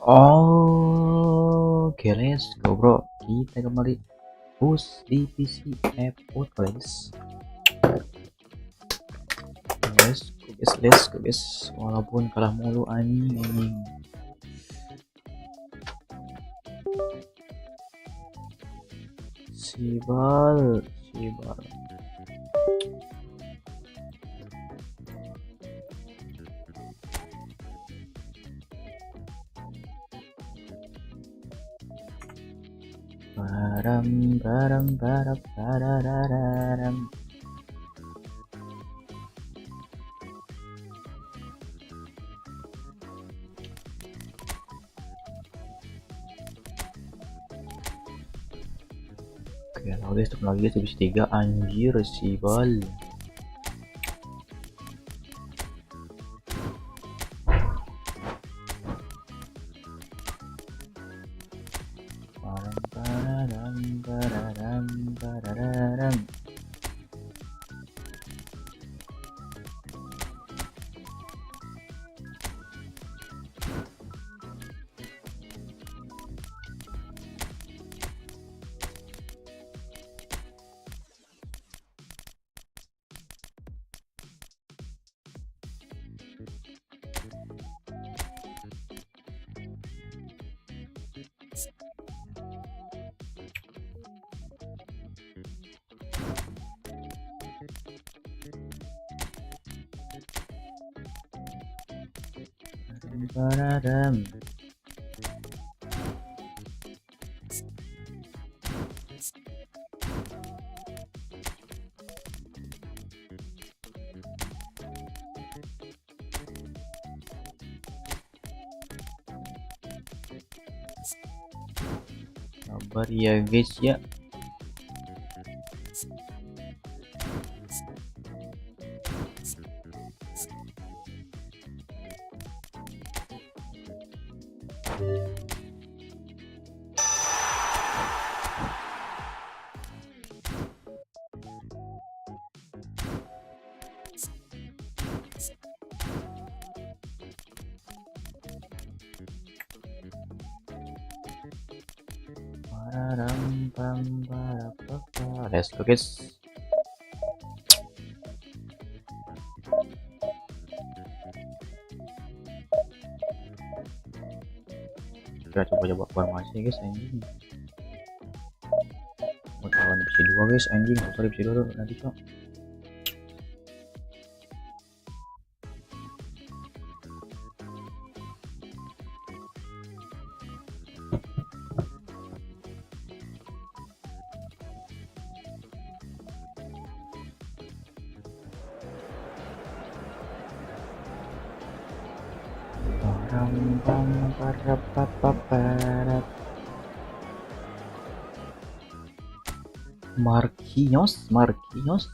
Oke, let's go bro. Kita kembali push divisi eFootball guys. Let's go guys. Walaupun kalah mulu anjing. Sibal. Baram. Oke, lagi guys, divisi 3 anjir sibal. Baram. Sabar ya guys ya. Let's go guys. Kita coba formasi guys anjing. Buat lawan divisi 2 guys anjing. Sorry divisi 2 dulu nanti cok. Marquinhos.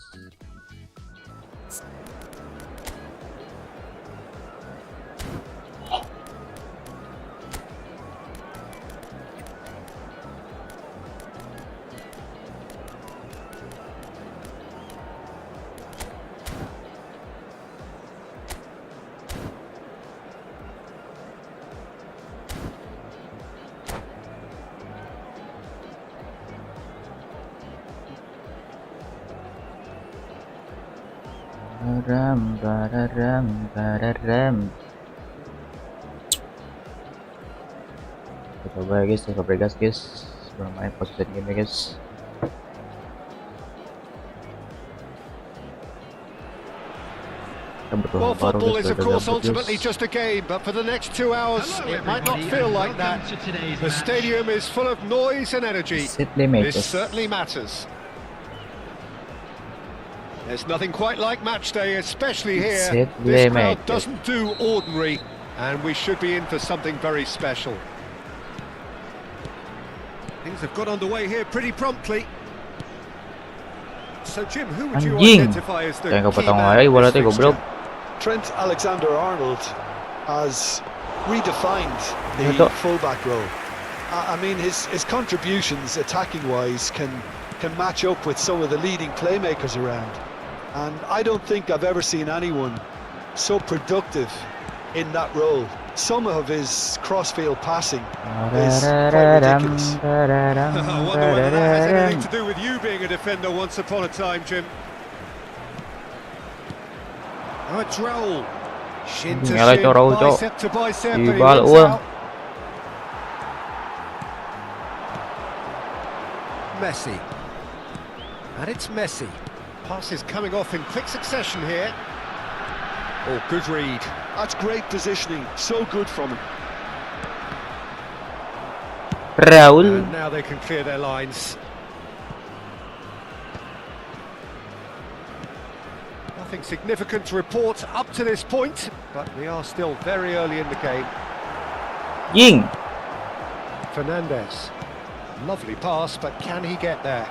Baram. Kita coba ya guys, guys. Sebelum main posisi game ya guys. Well, football is of course ultimately just a game, but for the next 2 hours it might not feel like that. The stadium is full of noise and energy. This certainly matters. There's nothing quite like match day, especially here. This crowd doesn't do ordinary, and we should be in for something very special. Things have got underway here pretty promptly. So Jim, who would you identify as the key man in this fixture? Trent Alexander-Arnold has redefined the fullback role. I mean, his contributions attacking-wise can match up with some of the leading playmakers around. And I don't think I've ever seen anyone so productive in that role. some of his crossfield passing is quite ridiculous. I wonder whether that has anything to do with you being a defender once upon a time, Jim. Oh, it's Raul. Shin to shin, bicep to bicep, and he wins out. Messi. And it's Messi. Passes coming off in quick succession here. Oh, good read. That's great positioning. So good from him. Raul. And now they can clear their lines. Nothing significant to report up to this point, but we are still very early in the game. Ying. Fernandez. Lovely pass, but can he get there?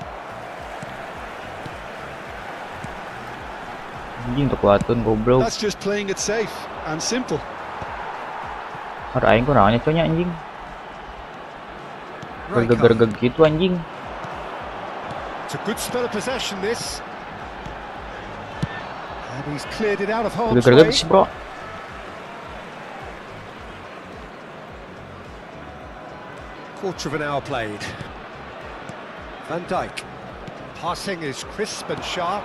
Anjing kekuatan goblok. That's just playing it safe and simple. Arahin ko na cowoknya anjing. Gergeg-gergeg gitu anjing. It's a good spell of possession this. And he's cleared it out of harm's way. Gergeg sih, bro. Quarter of an hour played. Van Dijk. Passing is crisp and sharp.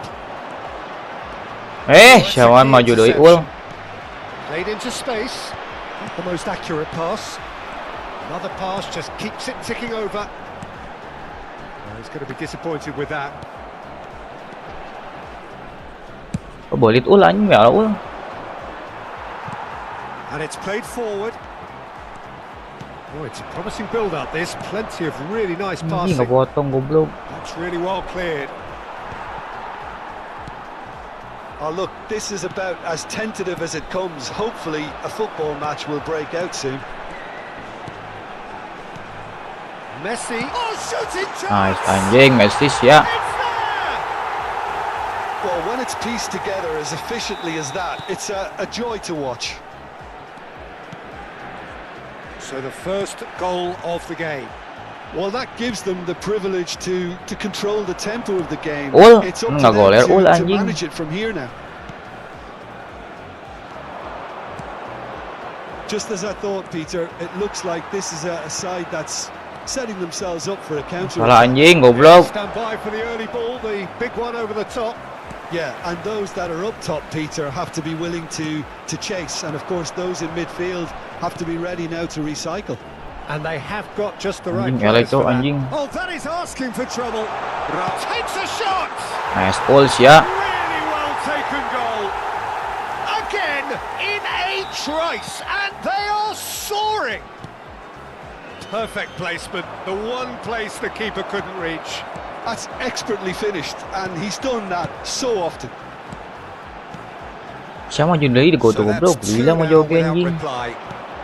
Syawan maju deui ul. Played into space. Not the most accurate pass. Another pass just keeps it ticking over. Well, he's going to be disappointed with that. Bolit ul anjing ya ul. And it's played forward. Oh, it's a promising build-up. There's plenty of really nice Anjing passing. kepotong goblok. That's really well cleared. Oh, look, this is about as tentative as it comes. Hopefully, a football match will break out soon. Messi. Oh, shooting chance! Nice anjing, Messi ya. It's there! Well, when it's pieced together as efficiently as that, it's a joy to watch. So the first goal of the game. Well, that gives them the privilege to control the tempo of the game. Ul, It's up to nggak them goler ul to anjing. manage it from here now. Just as I thought, Peter, it looks like this is a side that's setting themselves up for a counter. Salah anjing goblok. Stand by for the early ball, the big one over the top. Yeah, and those that are up top, Peter, have to be willing to chase. And of course, those in midfield have to be ready now to recycle. And they have got just the right Anjing players elek tuh for that. anjing. Oh, that is asking for trouble. Takes a shot. Nice balls ya. Really well taken goal. Again in a trice, and they are soaring. Perfect placement, the one place the keeper couldn't reach. That's expertly finished, and he's done that so often. Siapa maju deui di goto goblok. Bilang mau joge anjing.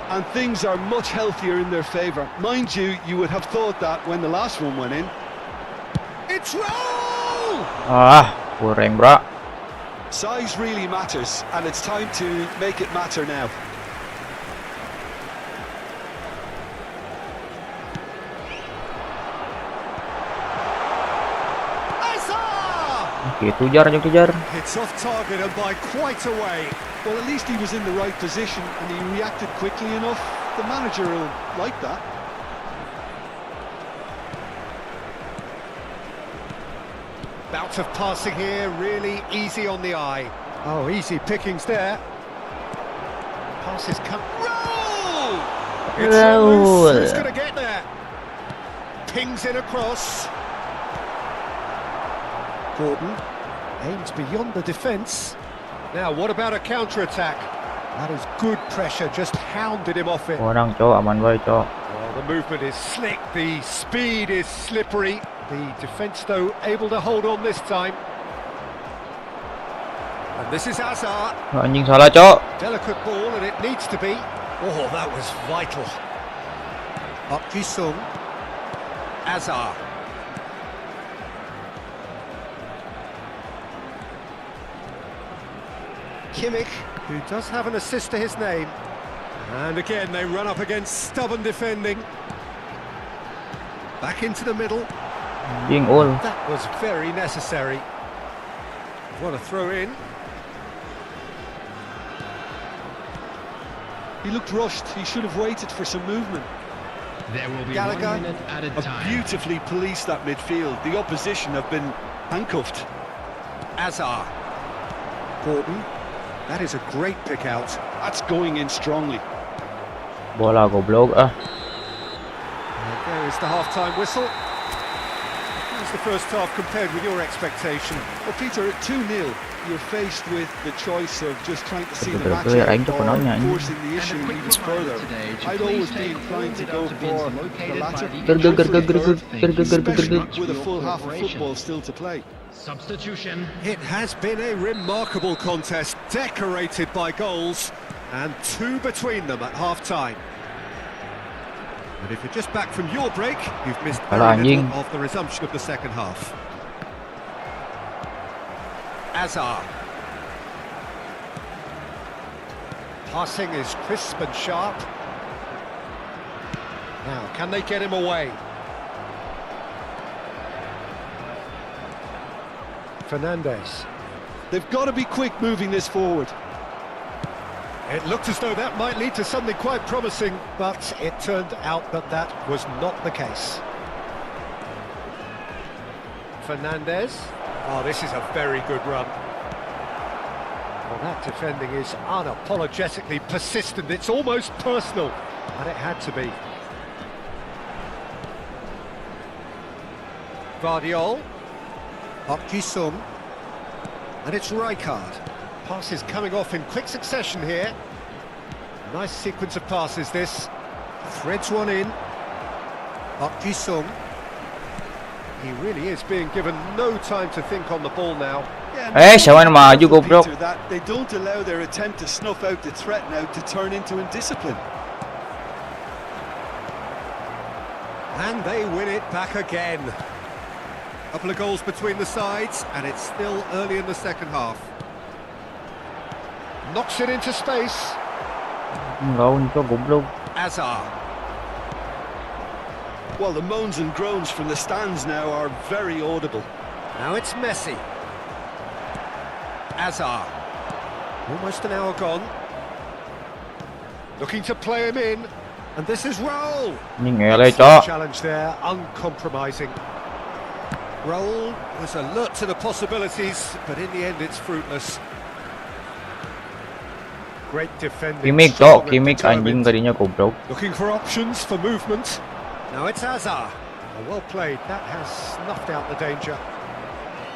And things are much healthier in their favour. Mind you, you would have thought that when the last one went in. It's Raul! Kurang bro. Size really matters, and it's time to make it matter now. Gitu jar. It's off target and by quite a way. Well, at least he was in the right position and he reacted quickly enough. The manager will like that. Bout of passing here, really easy on the eye. Oh, easy pickings there. Passes come. Roll! It's Raul. loose. Who's going to get there? Pings in across. Gordon aims beyond the defence. Now, what about a counter-attack? That is good pressure, just hounded him off it. Orang cowok aman boy cowok. Well, the movement is slick, the speed is slippery. The defence, though, able to hold on this time. And this is Hazard. Anjing salah cowok. Delicate ball, and it needs to be. Oh, that was vital. Up Ji-sung. Hazard. Kimmich, who does have an assist to his name. And again, they run up against stubborn defending. Back into the middle. Anjing ul. That was very necessary. What a throw in. He looked rushed. He should have waited for some movement. There will be Gallagher 1 minute at a time. Beautifully policed that midfield. The opposition have been handcuffed. Azar. Gordon. That is a great pick out. That's going in strongly. Bola goblok ah. And there is the half-time whistle. How's the first half compared with your expectation? Well, Peter, at 2-0, you're faced with the choice of just trying to see the match Betul-betul out anh cho or penonton anh. forcing the issue And a quick even reminder further. today to I'd please always take be inclined to all go the dustbins for the located latter. by the Ger, ger, ger, ger, ger, ger, Thank you ger, ger, ger, Especially ger, ger. with a full half of cooperation. football still to play. Substitution. It has been a remarkable contest, decorated by goals, and 2 between them at half-time. And if you're just back from your break, you've missed Alah, very anjing. little of the resumption of the second half. Azar. Passing is crisp and sharp. Now, can they get him away? Fernandes. They've got to be quick moving this forward. It looked as though that might lead to something quite promising, but it turned out that that was not the case. Fernandes. Oh, this is a very good run. Well, that defending is unapologetically persistent. It's almost personal, and it had to be. Guardiola. Sum. And it's Rijkaard. Passes coming off in quick succession here. Nice sequence of passes this. Threads one in. Sum. He really is being given no time to think on the ball now. Eh, siapa yang maju goblok? Peter, that they don't allow their attempt to snuff out the threat now to turn into indiscipline. And they win it back again. Couple of goals between the sides, and it's still early in the second half. Knocks it into space. Lawan cho goblok. Azar. Well, the moans and groans from the stands now are very audible. Now it's Messi. Azar. Almost an hour gone. Looking to play him in. And this is Raul. Ni ngelai cho. Challenge there, uncompromising. Raul was alert to the possibilities, but in the end it's fruitless. Great defending. Kimik cho, strong and kimik anjing determined. tadinya goblok. Looking for options for movement. Now it's Azar. Oh, well played. That has snuffed out the danger.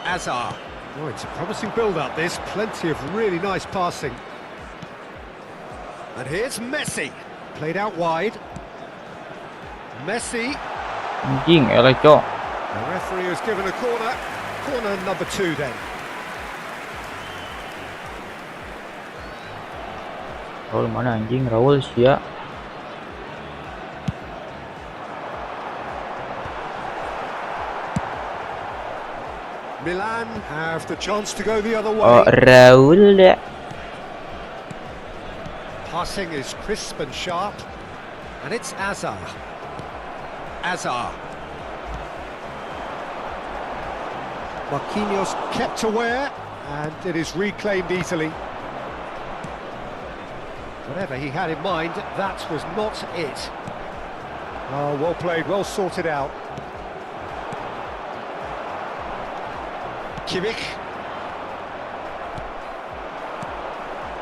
Azar. Oh, it's a promising build-up, this. Plenty of really nice passing. And here's Messi. Played out wide. Messi. Anjing ngelai cho. The referee has given a corner. Corner number 2 then. Raul mana anjing? Raul sia. Milan have the chance to go the other way. Oh, Raul. Passing is crisp and sharp. And it's Azar. Azar. Marquinhos kept aware, and it is reclaimed easily. Whatever he had in mind, that was not it. Oh, well played, well sorted out. Kimmich.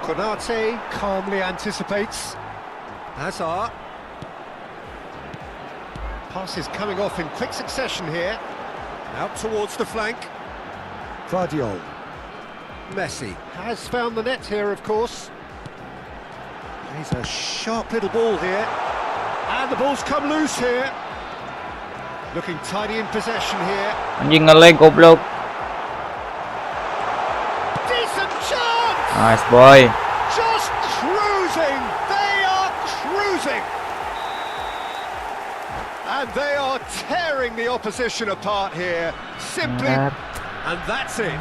Konate calmly anticipates. Hazard. Passes coming off in quick succession here. Out towards the flank. Guardiola. Messi has found the net here, of course. He's a sharp little ball here. And the ball's come loose here. Looking tidy in possession here. Anjing ngelai goblok. Decent chance! Nice boy. Just cruising! They are cruising! And they are tearing the opposition apart here. Simply... And that's it.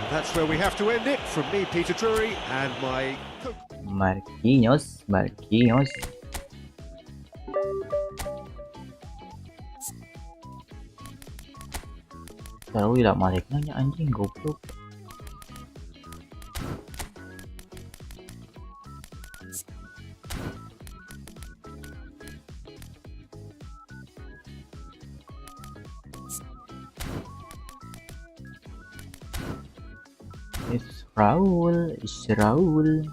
That's where we have to end it. From me, Peter Drury, and my... Marquinhos. Tahu tidak Malik nanya anjing goblok. Raul, is Raul.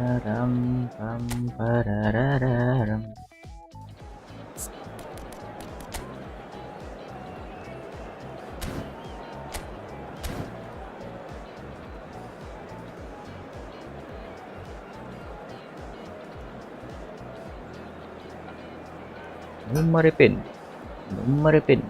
Pararam, pam, parararam. Maripin.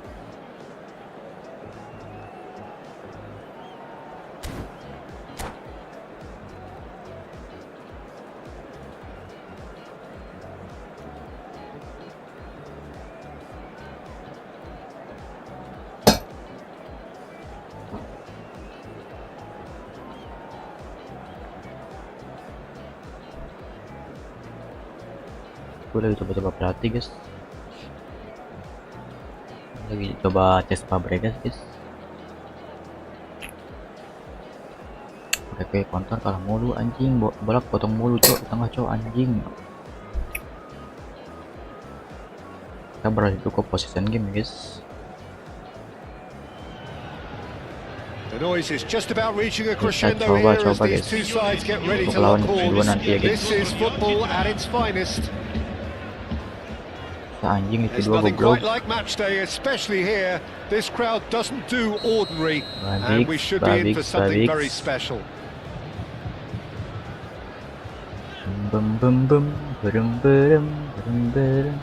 Gue lagi coba-coba pelatih guys, lagi coba tes Fabregas guys. Oke, counter kalah mulu anjing, bolak potong mulu cok, tengah cok anjing. Kita berhasil cukup position game guys. The noise is just about reaching a crescendo here as these two sides get ready to lock horns. This is football at its finest. Anjing itu There's dua nothing goblok. quite like match day, especially here. This crowd doesn't do ordinary, and we should be in for something very special. Bum bum bum, berum berum, berum berum.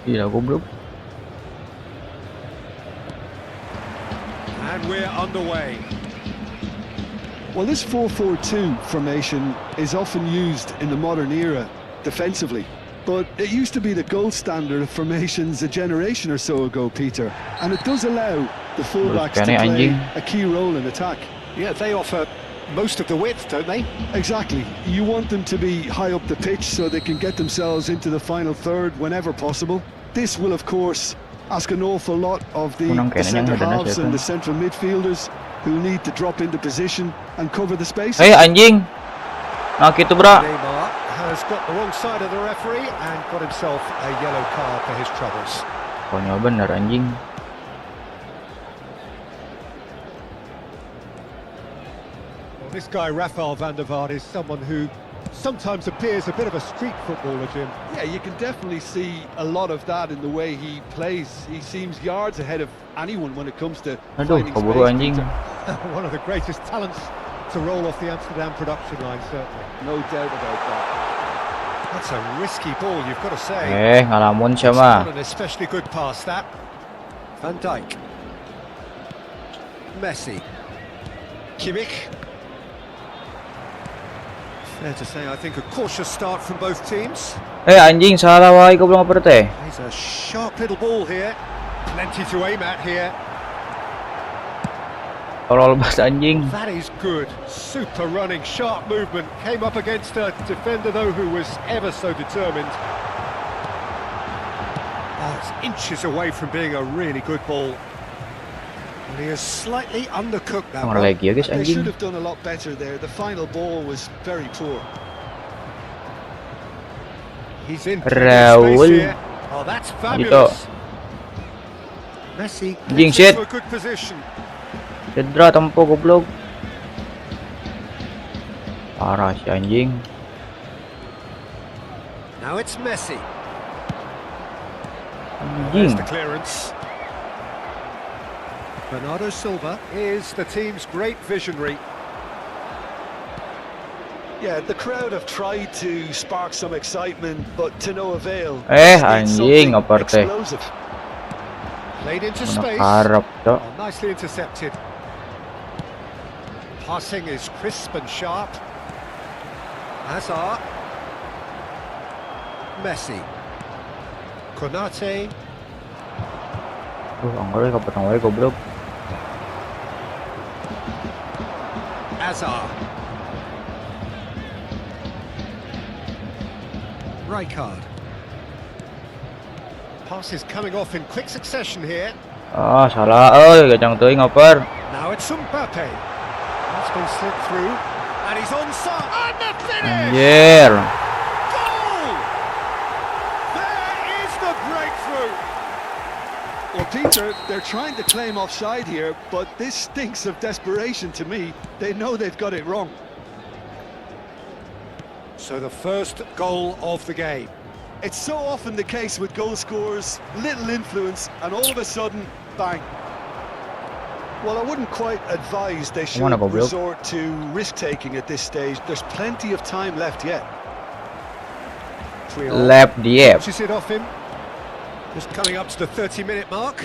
Gila goblok. And we're underway. Well, this 4-4-2 formation is often used in the modern era defensively, but it used to be the gold standard of formations a generation or so ago, Peter, and it does allow the fullbacks to play a key role in attack. Yeah, they offer most of the width, don't they? Exactly. You want them to be high up the pitch so they can get themselves into the final third whenever possible. This will, of course, ask an awful lot of the centre halves and the central midfielders, who need to drop into position and cover the space. Hey anjing, nah gitu bro. Neymar has got the wrong side of the referee and got himself a yellow card for his troubles. Konyol bener anjing. Well, this guy Rafael van der Vaart is someone who sometimes appears a bit of a street footballer, Jim. Yeah, you can definitely see a lot of that in the way he plays. He seems yards ahead of anyone when it comes to finding space. One of the greatest talents to roll off the Amsterdam production line, certainly. No doubt about that. That's a risky ball, you've got to say. Ngalamun siya mah. Not an especially good pass, that. Van Dijk. Messi. Kimmich. Fair to say, I think a cautious start from both teams. Anjing, salah wae goblok apa teh? He's a sharp little ball here. Plenty to aim at here. Tolol banget anjing. That is good. Super running, sharp movement. Came up against a defender though who was ever so determined. Oh, it's inches away from being a really good ball. And he has slightly undercooked that one. Lagi ya guys They anjing. should have done a lot better there. The final ball was very poor. He's in Raul. here. Oh, that's fabulous. Messi Anjing gets shit. into a good position. Cedera tempo goblok. Parah si anjing. Now it's Messi. Anjing. There's the clearance. Bernardo Silva is the team's great visionary. Yeah, the crowd have tried to spark some excitement, but to no avail. Anjing apa teh? Played into space. Harap cok. Oh, nicely intercepted. passing is crisp and sharp. Hazard. Messi. Konate. Ang goblok. Hazard. Rijkaard. Pass is coming off in quick succession here. Salah ơi, chẳng tới ngoper. Now it's Mbappe. That's been slipped through. And he's onside. And the finish! Yeah. Goal! There is the breakthrough. Well, Peter, they're trying to claim offside here, but this stinks of desperation to me. They know they've got it wrong. So the first goal of the game. It's so often the case with goal scorers, little influence, and all of a sudden, bang. Well, I wouldn't quite advise they should resort to risk-taking at this stage. There's plenty of time left yet. Left the app. Pushes it off him. Just coming up to the 30-minute mark.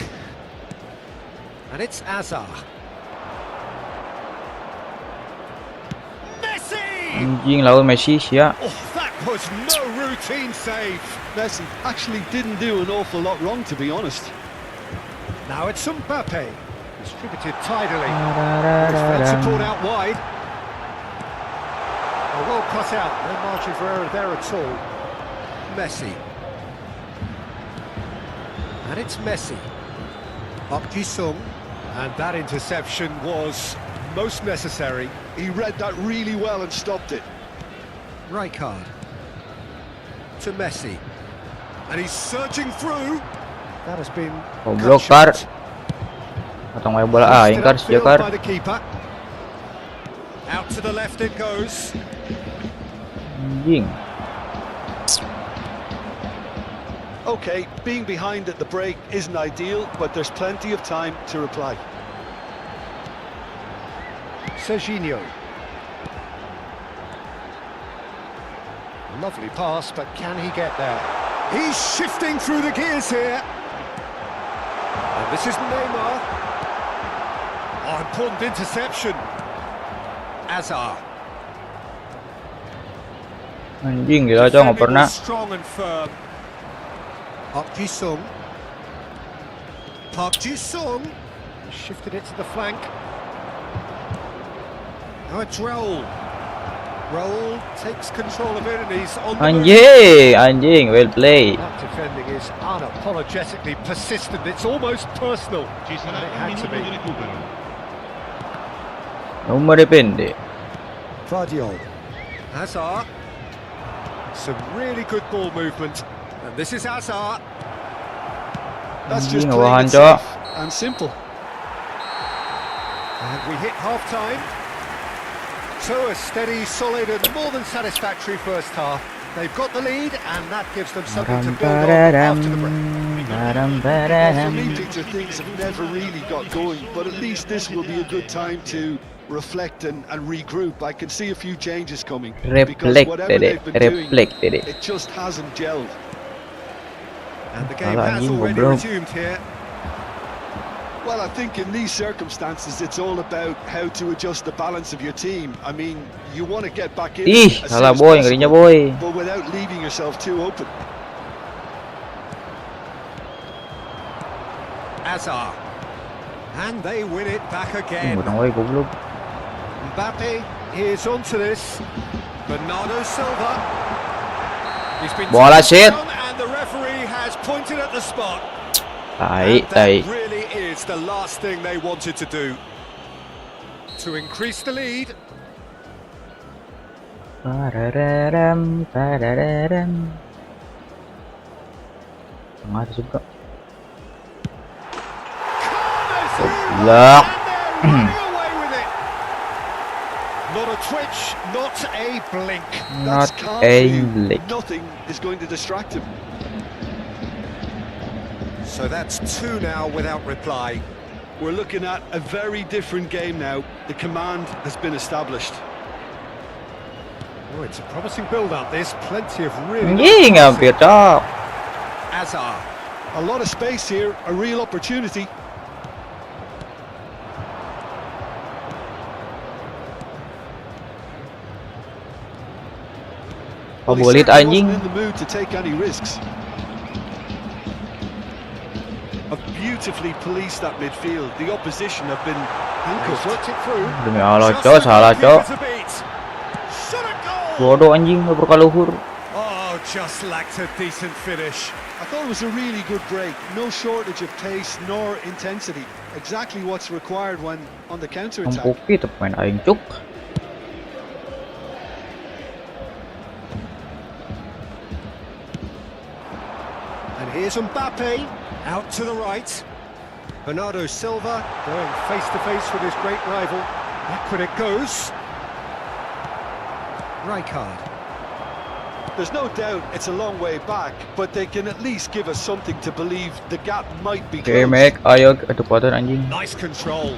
And it's Hazard. Messi!ยิงแล้วเมสซี่เชีย Oh, that was no routine save. Messi actually didn't do an awful lot wrong, to be honest. Now it's Mbappe. Distributed tidily. Defense support out wide. Oh, well cut out. No margin for error there at all. Messi. And it's Messi. Up Ji-sung. And that interception was most necessary. He read that really well and stopped it. Rijkaard. To Messi. And he's surging through. That has been Goblok Kar. Atong may bola ingkar siya Kar. by the keeper. Out to the left it goes. Anjing. Okay, being behind at the break isn't ideal, but there's plenty of time to reply. Serginho. Lovely pass, but can he get there? He's shifting through the gears here. And this is Neymar. Oh, important interception. Hazard. Anjing gila coy nggak pernah. Strong and firm. Park Ji-sung. Park Ji-sung. Shifted it to the flank. Now it's Raul. Raul takes control of it and he's on the move. Anjing, well played. That defending is unapologetically persistent. It's almost personal. And it had to be. Nomor depende. Guardiola. Hazard. Some really good ball movement. And this is Hazard. That's just Anjing, plain awahan and coy. safe and simple. And we hit half-time. So a steady, solid and more than satisfactory first half. They've got the lead and that gives them something to build on after the break. Well, for me, Peter, things have never really got going, but at least this will be a good time to reflect and regroup. I can see a few changes coming. Because whatever they've been doing, it just hasn't gelled. And the game has already resumed here. Well, I think in these circumstances, it's all about how to adjust the balance of your team. I mean, you want to get back in Ih, as salah soon boy, as ngerinya possible, boy. but without leaving yourself too open. Hazard. And they win it back again. Goblok. Mbappe is onto this. Bernardo Silva. He's been Bola taken shit. down and the referee has pointed at the spot. Tai, And tai. that really is the last thing they wanted to do. To increase the lead. Parararam, parararam. Tengah juga. Goblok. And they're running away with it. Not a twitch, not a blink. Not calm a for you. blink. Nothing is going to distract him. So that's two now without reply. We're looking at a very different game now. The command has been established. Oh, it's a promising build-up. There's plenty of really Anjing, hampir top. Hazard. A lot of space here, a real opportunity. Well, he Favorit certainly anjing. wasn't in the mood to take any risks. Have beautifully policed that midfield. The opposition have been He's handcuffed. worked it through. Demi Allah, Just Cok, the salah, Cok. goalkeeper's a beat. Shot a goal! Bodoh anjing, ngobrol ka luhur. Oh, just lacked a decent finish. I thought it was a really good break. No shortage of pace nor intensity. Exactly what's required when on the counter-attack. Empuki tep main aing cuk. And here's Mbappe, out to the right. Bernardo Silva going face-to-face with his great rival. Backward it goes. Rijkaard. There's no doubt it's a long way back, but they can at least give us something to believe the gap might be Oke, closed. Mac, ayo kecepatan anjing. Nice control.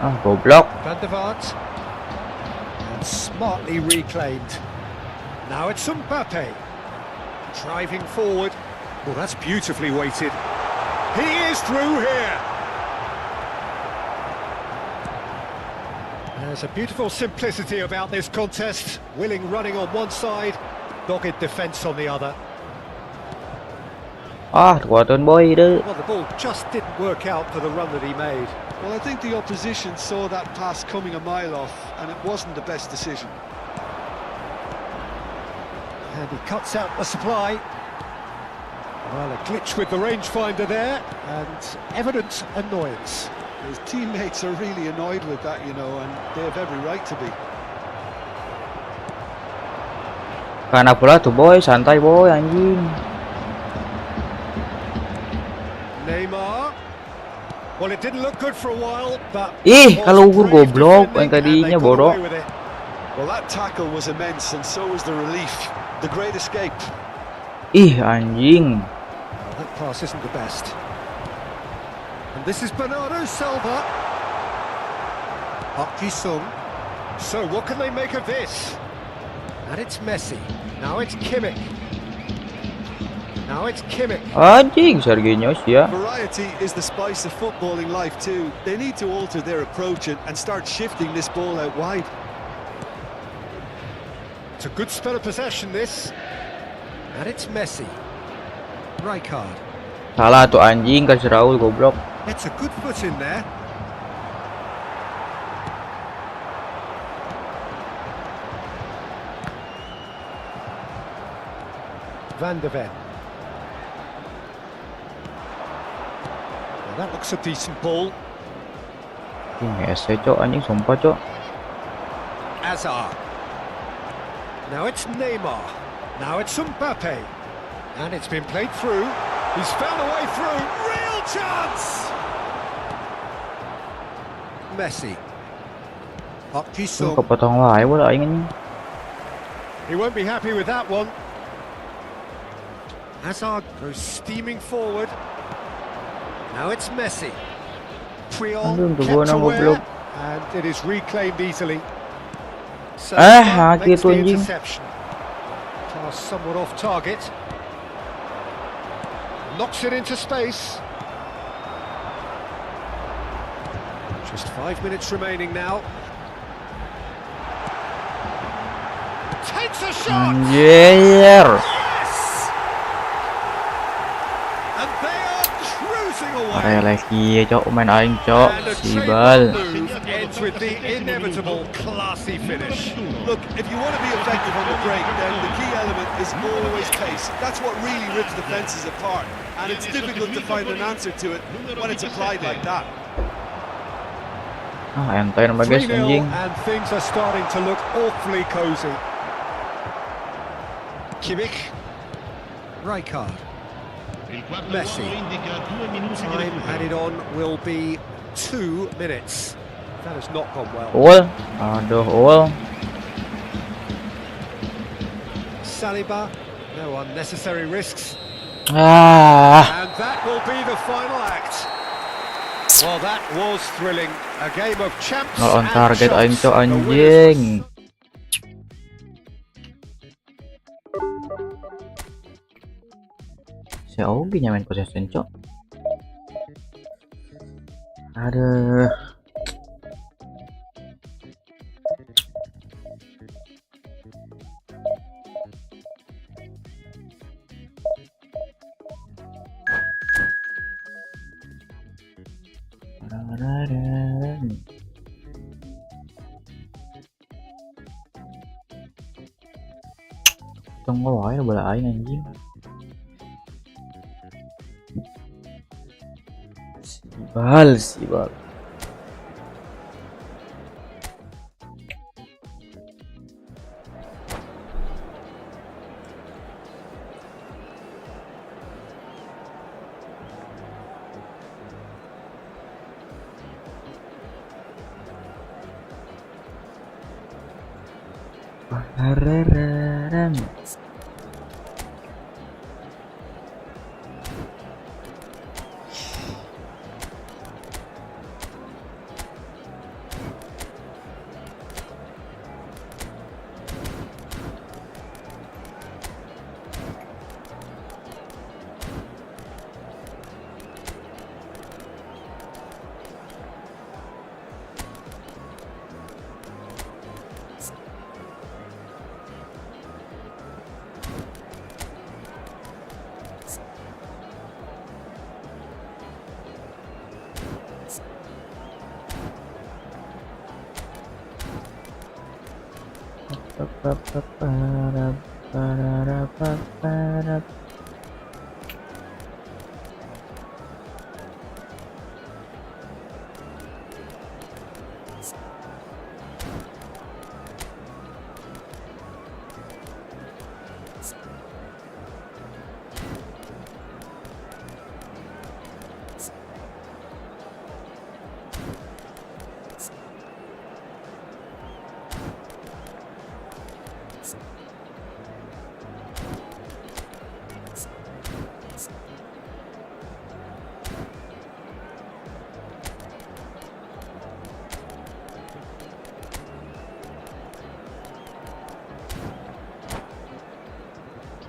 Ah, goblok. Van der Vaart. And smartly reclaimed. Now it's Mbappe. Driving forward. Well, that's beautifully weighted. He is through here. There's a beautiful simplicity about this contest. Willing running on one side, dogged defence on the other. Ah, kekuatan boy deh. Well, the ball just didn't work out for the run that he made. Well, I think the opposition saw that pass coming a mile off, and it wasn't the best decision. And he cuts out the supply. Well, a glitch with the rangefinder there, and evident annoyance. His teammates are really annoyed with that, you know, and they have every right to be. Karena pula tuh boy, santai boy anjing. Neymar. Well, it didn't look good for a while, but... Ih, kalau ukur goblok yang tadinya bodoh. Well, that tackle was immense, and so was the relief. The great escape. Ih, anjing. Well, that pass isn't the best. And this is Bernardo Silva. Park Ji-sung. So what can they make of this? And it's Messi. Now it's Kimmich. Now it's Kimmich. Anjing, Serginho sih ya. Variety is the spice of footballing life too. They need to alter their approach and start shifting this ball out wide. It's a good spell of possession, this. And it's Messi. Rijkaard. Salah tuh anjing, kasih Raul goblok. It's a good foot in there. Van der Ven. Well, that looks a decent ball. Ini ese cok anjing, sumpah cok. Hazard. Now it's Neymar. Now it's Mbappe. And it's been played through. He's found a way through. Real chance! Messi. Park Ji-sung. Kepotong wae bola aing anjing. He won't be happy with that one. Hazard goes steaming forward. Now it's Messi. Puyol Aduh, kept gua nang aware, goblok. and it is reclaimed easily. So Hati makes tuh the anjing. interception. Pass somewhat off target. Knocks it into space. Just 5 minutes remaining now. Takes a shot! Anjir. Yes! And they are cruising away. Are lagi cok, main aing cok. And a Sibal. trademark move ends with the inevitable classy finish. Look, if you want to be effective on the break, then the key element is always pace. That's what really rips defences apart, and it's difficult to find an answer to it when it's applied like that. Ah, ente nama guys 3-0 anjing. and things are starting to look awfully cosy. Kimmich. Rijkaard. Messi. Time added on will be 2 minutes. That has not gone well. Ul. Aduh, ul. Saliba. No unnecessary risks. Ah. And that will be the final act. Well, that was thrilling. A game of champs Nol on and target aing chumps. cok The winners anjing. Si Ogi main possession cok. Aduh. tengah wae bola aing anjing. Sibal. Rararam.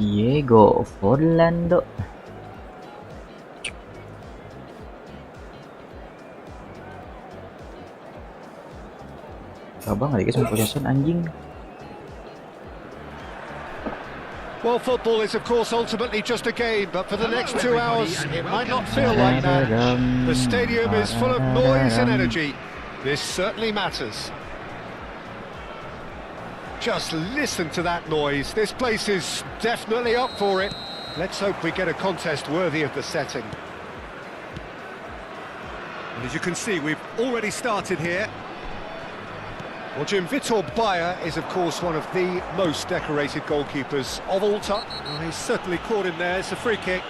Diego Forlando. Abang nggak dikasih possession anjing. Well, football is of course ultimately just a game, but for the next 2 hours it might not feel like that. The stadium is full of noise and energy. This certainly matters. Just listen to that noise. This place is definitely up for it. Let's hope we get a contest worthy of the setting. As you can see, we've already started here. Well, Jim, Vitor Bayer is, of course, one of the most decorated goalkeepers of all time. Well, he's certainly caught him there. It's a free kick.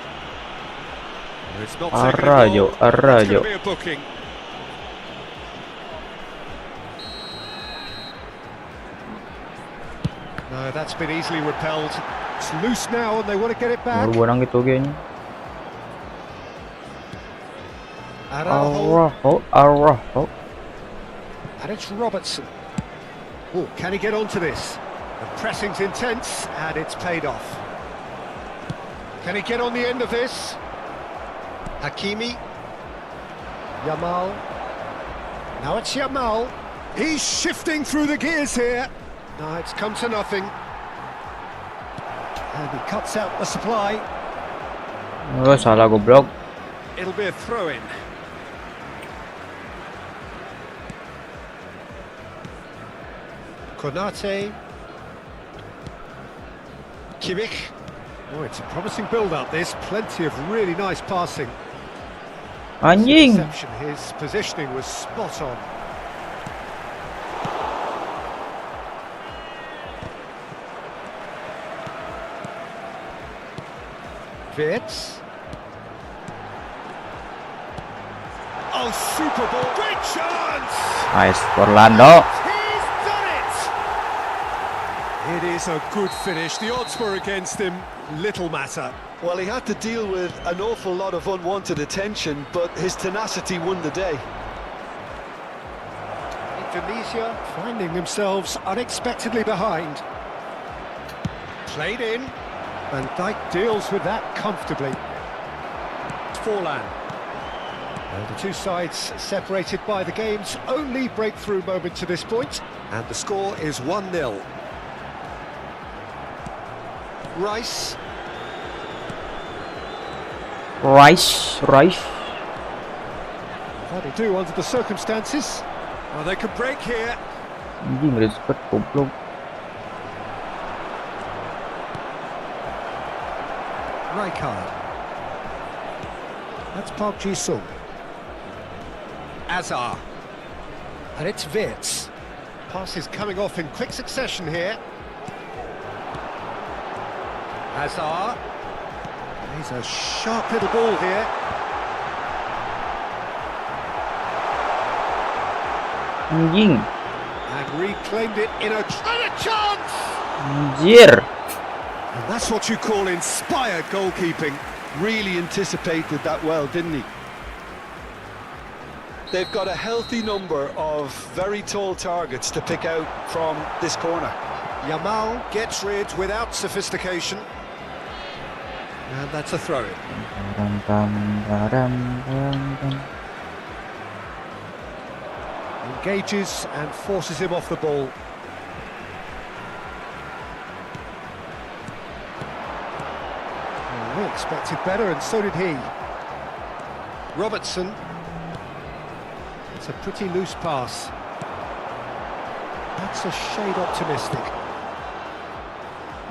Well, it's not taken a goal. It's going to be a booking. No, that's been easily repelled. It's loose now and they want to get it back. Araujo. And it's Robertson. Oh, can he get onto this? The pressing's intense and it's paid off. Can he get on the end of this? Hakimi. Yamal. Now it's Yamal. He's shifting through the gears here. No, it's come to nothing. And he cuts out the supply. Oh, salah goblok. It'll be a throw-in. Konate. Kimmich. Oh, it's a promising build-up, this. Plenty of really nice passing. Anjing. His positioning was spot on. Vitz. Oh, super ball. Great chance! Nice, Orlando. He's done it! It is a good finish. The odds were against him. Little matter. Well, he had to deal with an awful lot of unwanted attention, but his tenacity won the day. Indonesia finding themselves unexpectedly behind. Played in. Van Dijk deals with that comfortably. Forlan. And the two sides separated by the game's only breakthrough moment to this point. And the score is 1-0. Rice. That'll do under the circumstances. Well, they could break here. Rijkaard. That's Park Ji-sung. Azar. And it's Wirtz. Passes coming off in quick succession here. Azar. He's a sharp little ball here. Anjing. And reclaimed it in a chance! Anjir. And that's what you call inspired goalkeeping. Really anticipated that well, didn't he? They've got a healthy number of very tall targets to pick out from this corner. Yamal gets rid without sophistication. And that's a throw-in. Engages and forces him off the ball. Well, we expected better, and so did he. Robertson. It's a pretty loose pass. That's a shade optimistic.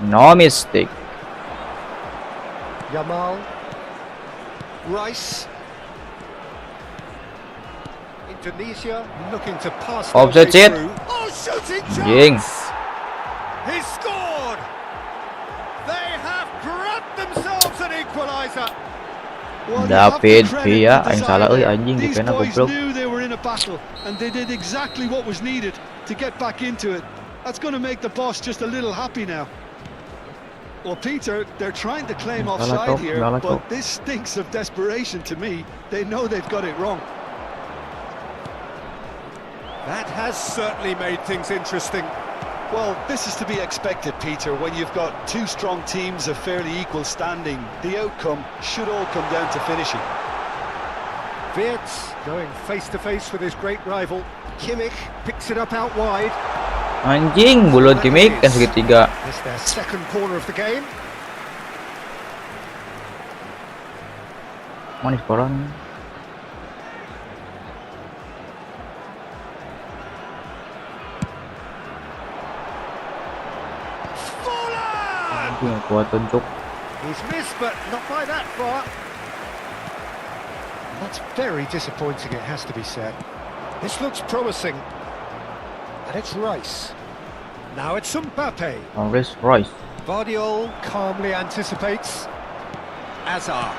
No mistake. Yamal. Rice. Indonesia looking to pass. Offside it. Oh, shooting Ying. chance! He scored! They have grabbed themselves an equaliser. Well, you have to David credit Villa, the yang salah design. anjing These defense boys goblok. knew they were in a battle and they did exactly what was needed to get back into it. That's going to make the boss just a little happy now. Well, Peter, they're trying to claim offside here, but this stinks of desperation to me. They know they've got it wrong. That has certainly made things interesting. Well, this is to be expected, Peter, when you've got two strong teams of fairly equal standing. The outcome should all come down to finishing. Wirtz going face-to-face with his great rival. Kimmich picks it up out wide. Anjing, bulut Kimmich kan segitiga. It's their second corner of the game. Manis koran. Yang kuat tunjuk. He's missed, but not by that far. That's very disappointing, it has to be said. This looks promising. And it's Rice. Now it's Mbappe. Rice. Vardiol calmly anticipates. Azar.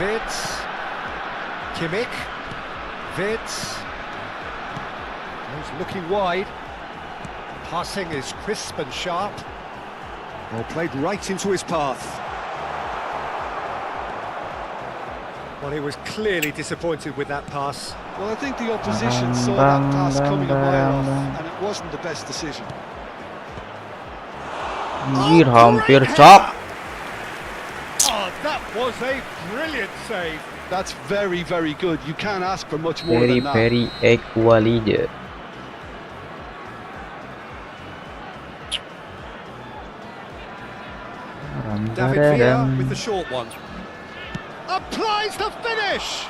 Wirtz. Kimmich. Wirtz. He's looking wide. Passing is crisp and sharp. Well, played right into his path. Well, he was clearly disappointed with that pass. Well, I think the opposition saw that pass coming a mile off, and it wasn't the best decision. Anjir, hampir cak. Oh, that was a brilliant save. That's very, very good. You can't ask for much more Very, than that. very equalizer. David Villa with the short one. Applies the finish!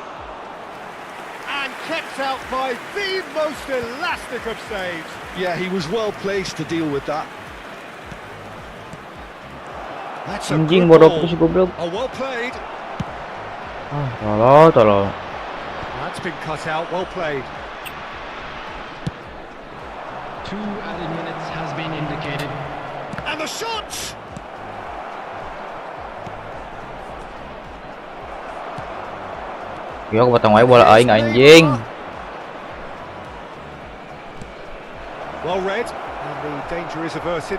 And kept out by the most elastic of saves. Yeah, he was well placed to deal with that. That's a Anjing, good bodoh ball. aku si goblok. Oh, well played. Tolong. That's been cut out, well played. 2 added minutes has been indicated. And the shot! Yo, kepotong wae bola aing anjing. Well read, and the danger is averted.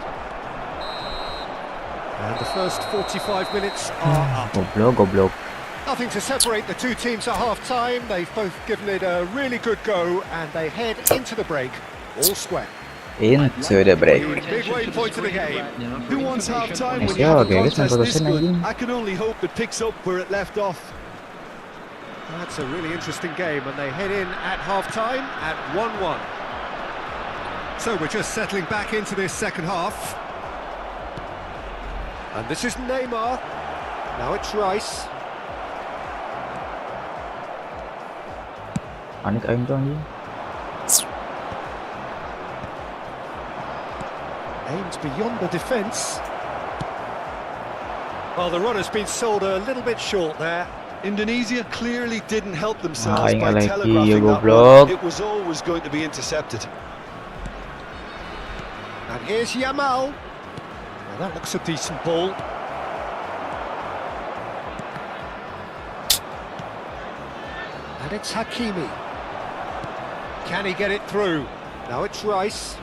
And the first 45 minutes are up. Goblok. Nothing to separate the two teams at half-time. They've both given it a really good go, and they head into the break, all square. Into the break. Big waypoint of the game. Who wants half-time when Yeah, you have a okay, guys, contest this magpapatusin good? anjing. I can only hope it picks up where it left off. That's a really interesting game, and they head in at half-time at 1-1. So we're just settling back into this second half. And this is Neymar. Now it's Rice. Panik aing tuh anjing. Aimed beyond the defence. Well, the run has been sold a little bit short there. Indonesia clearly didn't help themselves by lagi, telegraphing that goblok. run. It was always going to be intercepted. And here's Yamal. Well, that looks a decent ball. And it's Hakimi. Can he get it through? Now it's Rice.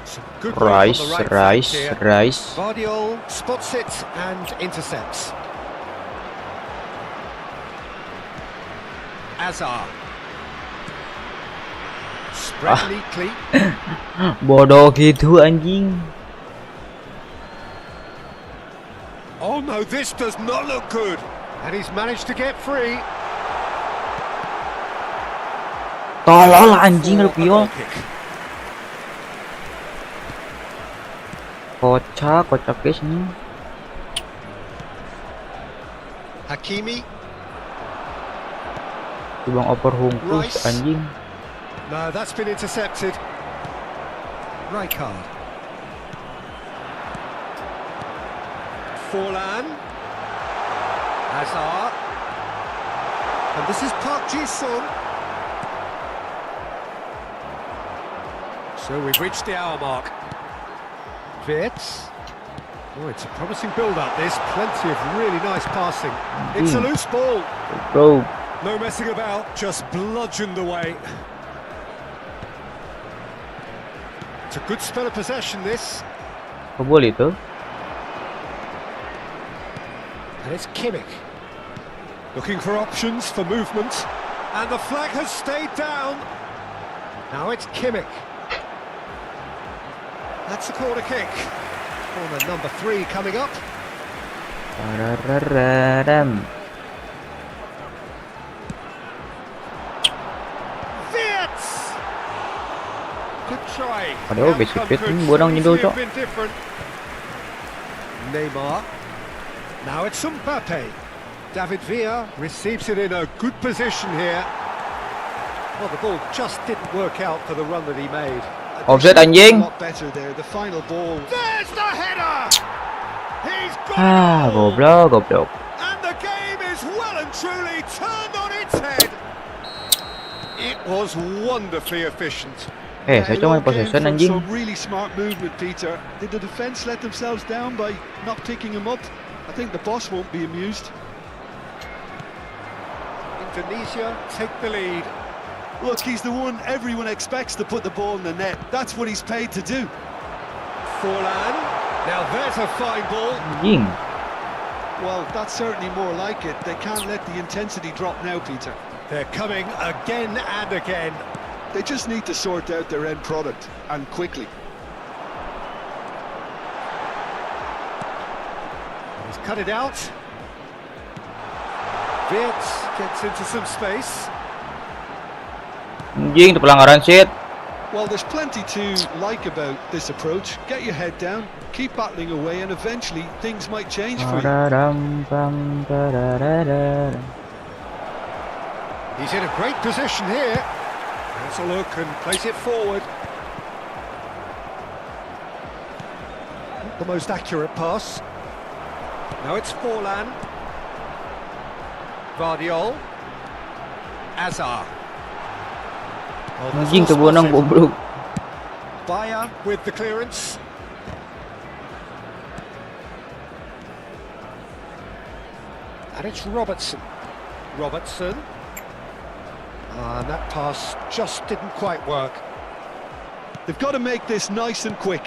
Some good work on the right flank here. Rice. Guardiola spots it and intercepts. Azar. Spread neatly. Bodoh gitu anjing. Oh no, this does not look good. And he's managed to get free. Tolol anjing lu Pio. Kocak guys ini. Hakimi. Bang oper hungkus anjing. No, that's been intercepted. Rijkaard. Forlan. Hazard. And this is Park Ji-sung. So we've reached the hour mark. Wirtz. Oh, it's a promising build-up, this. Plenty of really nice passing. It's a loose ball. Bro. No messing about, just bludgeoned away. It's a good spell of possession, this. Boleh itu. And it's Kimmich. Looking for options for movement. And the flag has stayed down. Now it's Kimmich. That's a corner kick. Corner number 3 coming up. Wirtz! Good try. Aduh, basic fit pun borang nyedul cok. Neymar. Now it's Mbappe. David Villa receives it in a good position here. Well, the ball just didn't work out for the run that he made. Offset anjing. Better there. The final ball. There's the header. He's got Goblok. and the game is well and truly turned on its head. It was wonderfully efficient. Saya cuma possession anjing. Some really smart movement, Peter. Did the defence let themselves down by not picking him up? I think the boss won't be amused. Indonesia take the lead. Look, he's the one everyone expects to put the ball in the net. That's what he's paid to do. Forlan. Now there's a fine ball. Anjing. Well, that's certainly more like it. They can't let the intensity drop now, Peter. They're coming again and again. They just need to sort out their end product, and quickly. He's cut it out. Wirtz gets into some space. Anjing itu pelanggaran shit. Well, there's plenty to like about this approach. Get your head down, keep battling away, and eventually things might change for you. He's in a great position here. Has a look and plays it forward. Not the most accurate pass. Now it's Forlan. Guardiola. Azar. Anjing kebunang goblok. Bayer with the clearance. And it's Robertson. And that pass just didn't quite work. They've got to make this nice and quick.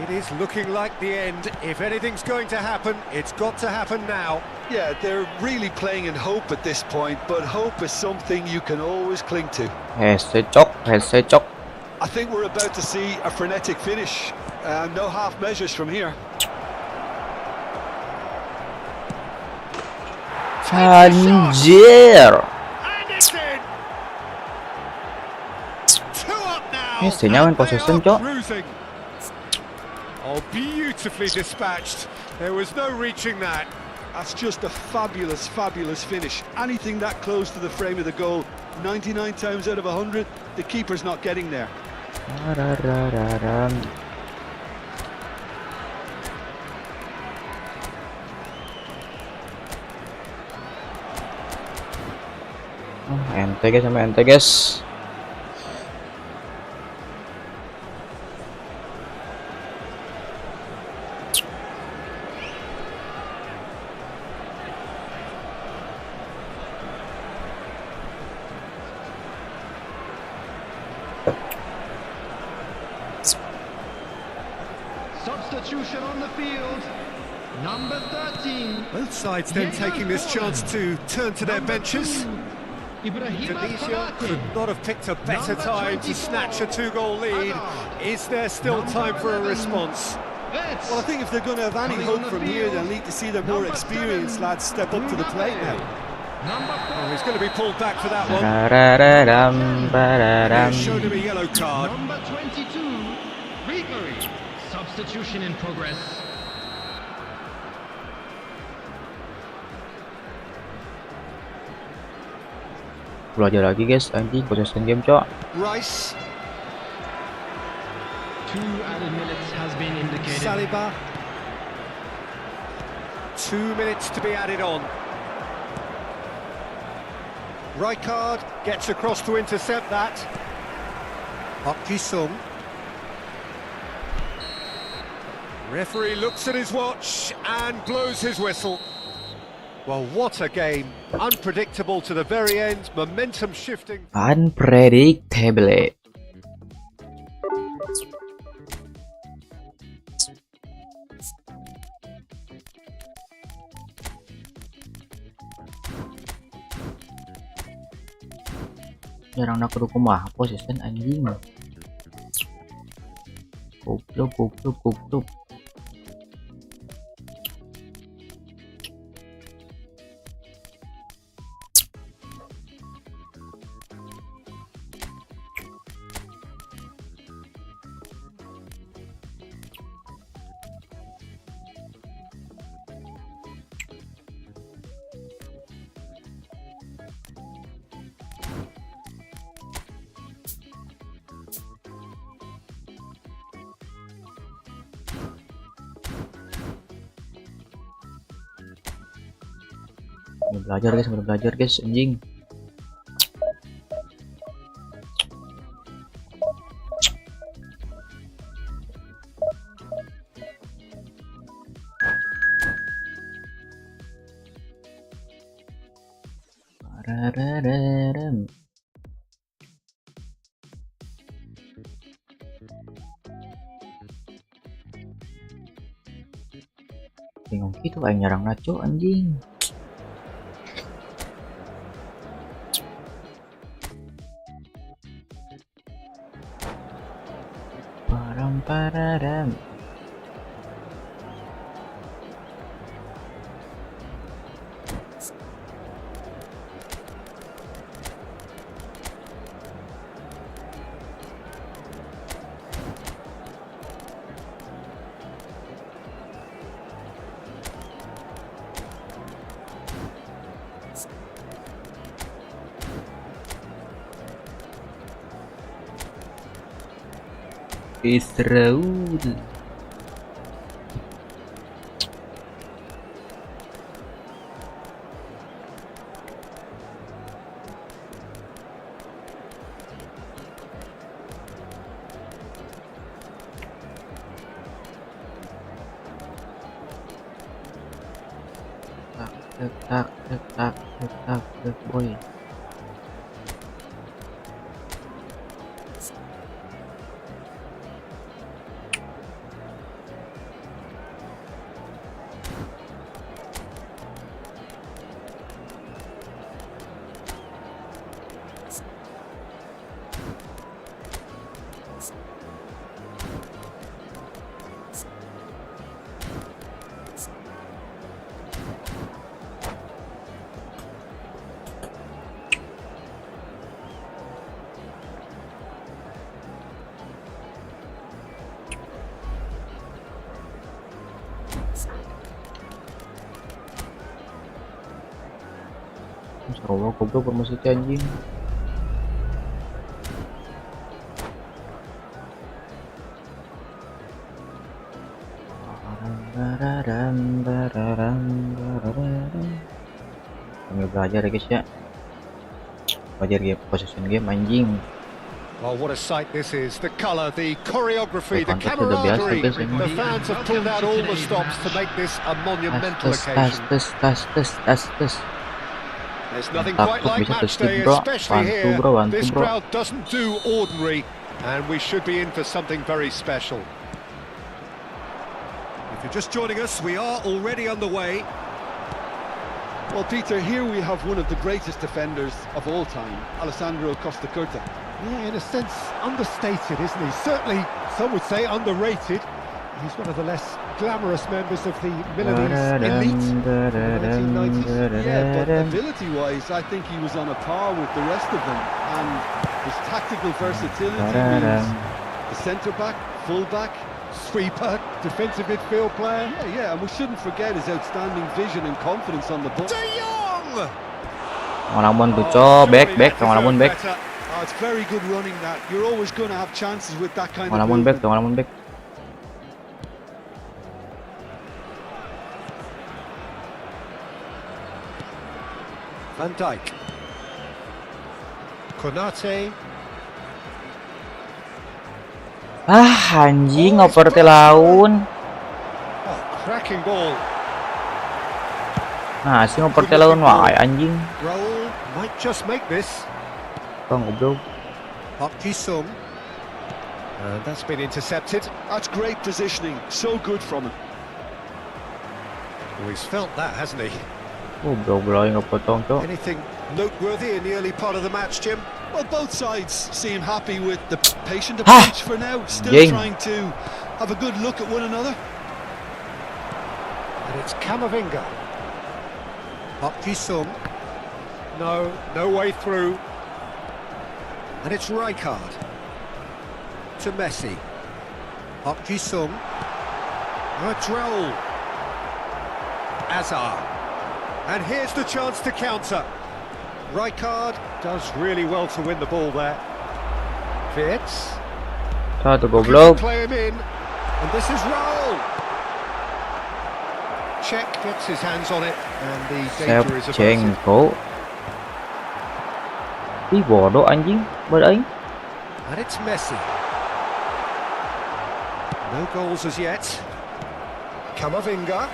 It is looking like the end. If anything's going to happen, it's got to happen now. Yeah, they're really playing in hope at this point, but hope is something you can always cling to. Hesecok. I think we're about to see a frenetic finish. No half measures from here. Anjir. And it's in. 2 up now. Senyawa main possession, And they are Cok. cruising. Oh, beautifully dispatched. There was no reaching that. That's just a fabulous, fabulous finish. Anything that close to the frame of the goal, 99 times out of 100, the keeper's not getting there. Ente guys, sama ente guys. Substitution on the field. Number 13. Both sides then taking this chance to turn to their benches. Divisi could not have picked a better time to snatch a 2-goal lead. Is there still time for a response? Well, I think if they're going to have any hope from here, they'll need to see their more experienced lads step up to the plate now. Oh, he's going to be pulled back for that one. Pararam, pararam. They've shown him a yellow card. Number 22. Referee. Substitution in progress. Belajar lagi guys, anjing possession game cok. Rice, 2 added minutes has been indicated. Saliba. 2 minutes to be added on. Rijkaard gets across to intercept that. Sung. Referee looks at his watch and blows his whistle. Well, what a game. Unpredictable to the very end, momentum shifting. Unpredictable. Jarang nak dukung mah possession anjing. Goblok. Udah belajar guys, anjing. Parararam. Bingung gitu kayak nyerang naco anjing. Pararam. Seru. Tak boy. Allah, goblok promosi anjing. Sambil belajar ya guys ya. Wajar game, possession game anjing. Oh, what a sight this is. The colour, the choreography, the Kontak udah biasa camaraderie. guys ini. The fans have pulled out all the stops to make this a monumental occasion. Tas. There's nothing Mantap, quite like bisa match ke day, skip, bro. especially Bantu, here. bro, bantu, This bro. crowd doesn't do ordinary, and we should be in for something very special. If you're just joining us, we are already underway. Well, Peter, here we have one of the greatest defenders of all time, Alessandro Costa Curta. Yeah, in a sense, understated, isn't he? Certainly, some would say underrated. He's one of the less glamorous members of the Milanese elite in the 1990s. Yeah, but ability-wise, I think he was on a par with the rest of them. And his tactical versatility means the centre-back, full-back, Sweeper, defensive midfield player. yeah, and we shouldn't forget his outstanding vision and confidence on the ball. De Jong! Ngelamun tuh, cok. Back, ngelamun back. Oh, it's very good running that. You're always going to have chances with that kind of Ngelamun back, movement. ngelamun back. Van Dijk. Konate. Anjing ngoper teh laun. Oh, cracking ball. Nah, sih ngoper teh laun wae anjing. Roll might just make this. Bang goblok. Park Ji-sung. And that's been intercepted. That's great positioning. So good from him. Oh, he's felt that, hasn't he? Goblok bola enggak potong, cok. Anything noteworthy in the early part of the match, Jim? Well, both sides seem happy with the patient approach for now. Still Ding. trying to have a good look at one another. And it's Camavinga. Park Ji-sung. No way through. And it's Rijkaard. To Messi. Park Ji-sung. Oh, it's Raul. Azar. And here's the chance to counter. Rijkaard does really well to win the ball there. Fits. Satu goblok. Play him in. And this is Raul. Czech gets his hands on it. And the danger is averted. Shevchenko. Ih, bodoh anjing. Bodoh aing. And it's Messi. No goals as yet. Camavinga.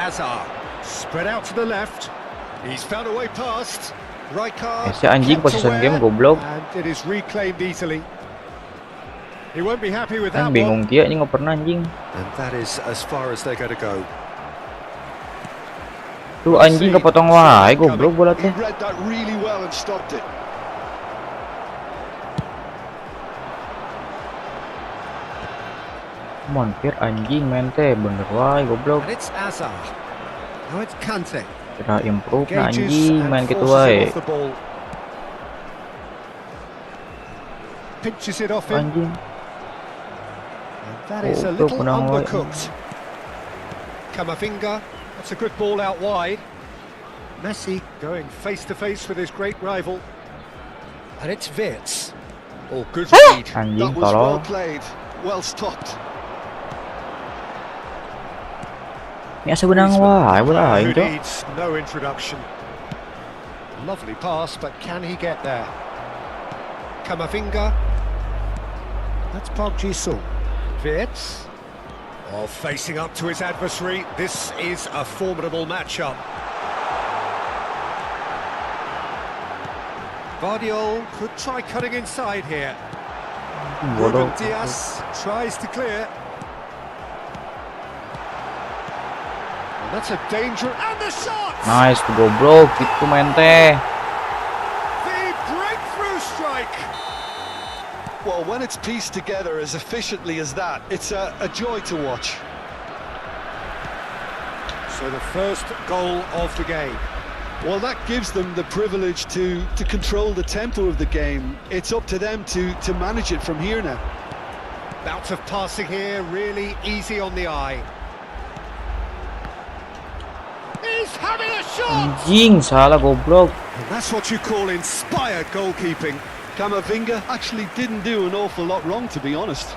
Azar. Spread out to the left. He's found a way past. Rijkaard. Si anjing kept possession aware, game goblok. And it is reclaimed easily. He won't be happy with that Kan bingung one. kia ini ngoper anjing. And that is as far as they're going to go. Tuh anjing kepotong wae goblok bola He teh. read that really well and stopped it. Montir anjing main teh bener wae goblok. And it's Azar. Now it's Kante. Kira improve na Engages anjing and main gitu forces him wae. off the ball. Pinches it off him. Anjing. And that is a Oh, little penang wae. undercooked. Camavinga. That's a good ball out wide. Messi going face to face with his great rival. And it's Wirtz. Oh, good read. Anjing That was well tolol. played, well stopped. Ini asa benang wae bola Who aing cok. needs no introduction. Lovely pass, but can he get there? Camavinga. That's Park Ji-sung. Wirtz. Oh, facing up to his adversary. This is a formidable matchup. Vardiol could try cutting inside here. Bodoh. Ruben Diaz tries to clear. And that's a danger. And the shot! Nice tuh goblok gitu main teh. The breakthrough strike! Well, when it's pieced together as efficiently as that, it's a joy to watch. So the first goal of the game. Well, that gives them the privilege to control the tempo of the game. It's up to them to manage it from here now. Bout of passing here, really easy on the eye. He's having a shot! Anjing salah goblok. And that's what you call inspired goalkeeping. Camavinga actually didn't do an awful lot wrong, to be honest.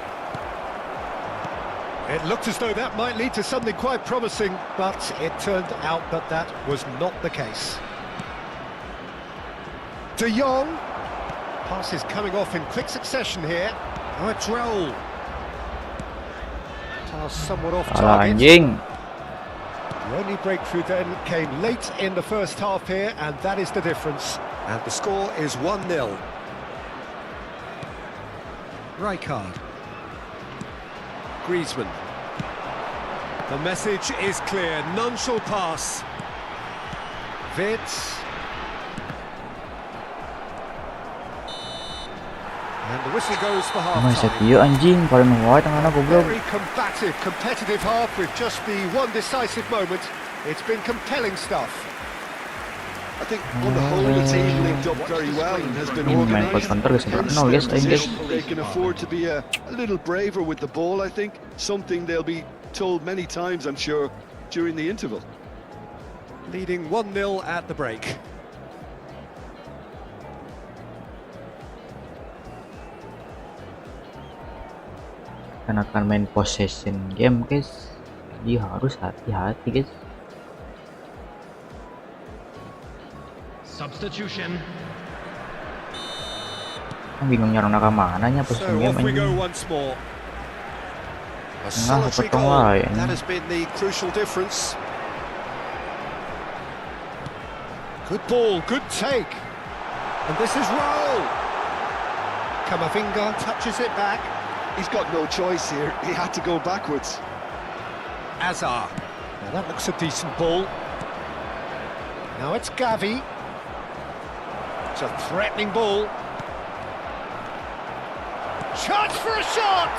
It looked as though that might lead to something quite promising, but it turned out that that was not the case. De Jong. Pass is coming off in quick succession here. Oh, it's roll. Pass somewhat off target. Anjing. The only breakthrough then came late in the first half here, and that is the difference. And the score is 1-0. Rijkaard. Griezmann. The message is clear, none shall pass. Wits. And the whistle goes for Masa half-time. dia anjing paling white tengah goblok. Very combative, competitive half with just the one decisive moment. It's been compelling stuff. I think on the whole the team linked up very well and has been Ini main organised. call counter guys, Hence no their guys, aim guys. position. They can afford to be a little braver with the ball, I think. Something they'll be told many times, I'm sure, during the interval. Leading 1-0 at the break. Kan akan main possession game guys, jadi harus hati-hati guys. Substitution. Bingung nyarang ke mananya So possession game off we go anjing. once more. A Tengah solitary potong goal. lah ya. That has been the crucial difference. Good ball, good take. And this is roll. Kamavinga touches it back. He's got no choice here. He had to go backwards. Azar. Now that looks a decent ball. Now it's Gavi. It's a threatening ball. Chance for a shot!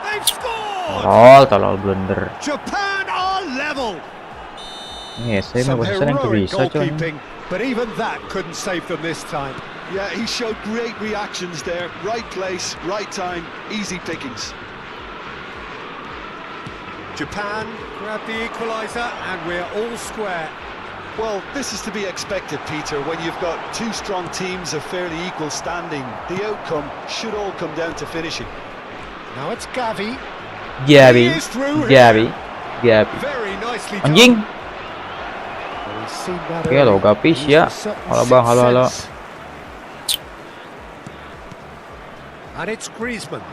They've scored! Tolol blunder. Japan are level! Yes, saya Some mau possession yang heroic bisa coy. goalkeeping, but even that couldn't save them this time. Yeah, he showed great reactions there. Right place, right time, easy pickings. Japan grab the equaliser and we're all square. Well, this is to be expected, Peter, when you've got two strong teams of fairly equal standing. The outcome should all come down to finishing. Now it's Gavi. Gabi, He is through Gabi, Gabi. Very nicely done. Anjing. Well, he's seen that Oke, halo early. Gapis Used ya. a certain Halo bang, halo halo. sense. And it's Griezmann.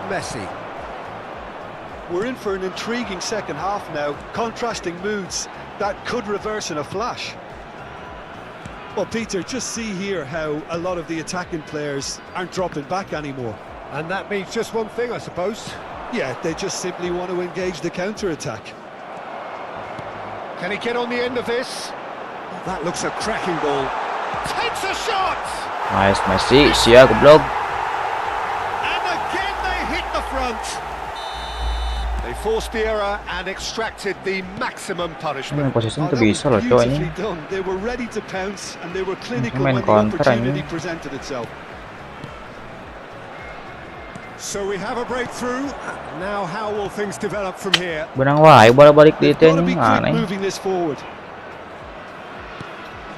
Messi. We're in for an intriguing second half now, contrasting moods that could reverse in a flash. Well, Peter, just see here how a lot of the attacking players aren't dropping back anymore. And that means just one thing, I suppose. Yeah, they just simply want to engage the counter-attack. Can he get on the end of this? That looks a cracking ball. Takes a shot! Nice, Messi, sia goblok. And again they hit the front. They forced the error and extracted the maximum Ini punishment. main possession Oh, tuh that bisa was loh coy beautifully ini. done. They were ready to pounce and they were clinical Main when the counter opportunity ini. presented itself. So we have a breakthrough. Now how will things develop from here? Benang wae bola balik di They've got to anjing be quick aneh. moving this forward.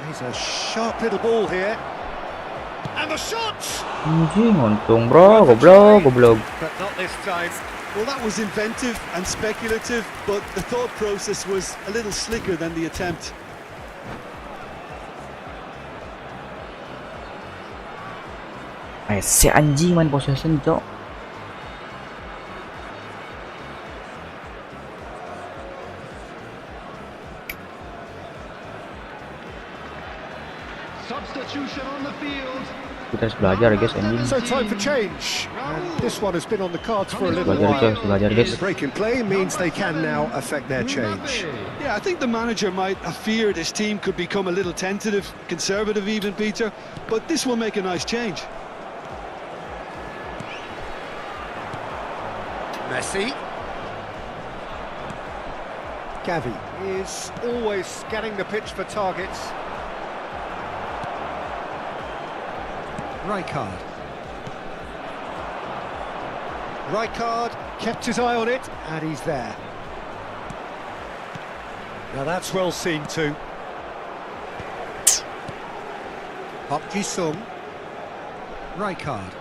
There's a sharp little ball here. And the shot! Anjing untung bro, goblok, goblok. But not this time. Well, that was inventive and speculative, but the thought process was a little slicker than the attempt. Si anjing main possession cok. Substitution on the field. Kita harus belajar guys anjing. So time for change. And this one has been on the cards for a little Belajar while. guys, belajar guys. The break in play means they can now affect their change. Yeah, I think the manager might have feared his team could become a little tentative, conservative even, Peter, but this will make a nice change. Messi. Gavi is always scanning the pitch for targets. Rijkaard. Rijkaard kept his eye on it, and he's there. Now that's well seen too. Park Ji-sung. Rijkaard.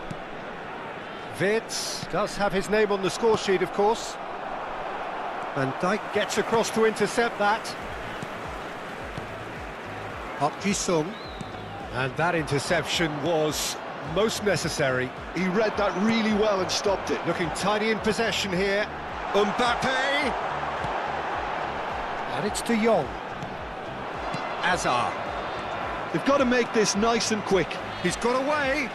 Wirtz does have his name on the score sheet, of course. Van Dijk gets across to intercept that. Sung. And that interception was most necessary. He read that really well and stopped it. Looking tiny in possession here. Mbappe. And it's De Jong. Hazard. They've got to make this nice and quick. He's got away.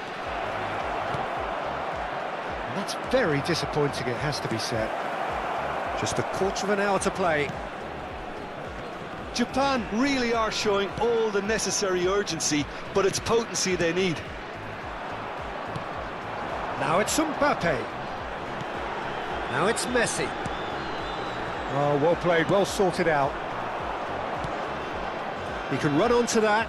And that's very disappointing, it has to be said. Just a quarter of an hour to play. Japan really are showing all the necessary urgency, but it's potency they need. Now it's Mbappe. Now it's Messi. Oh, well played, well sorted out. He can run onto that.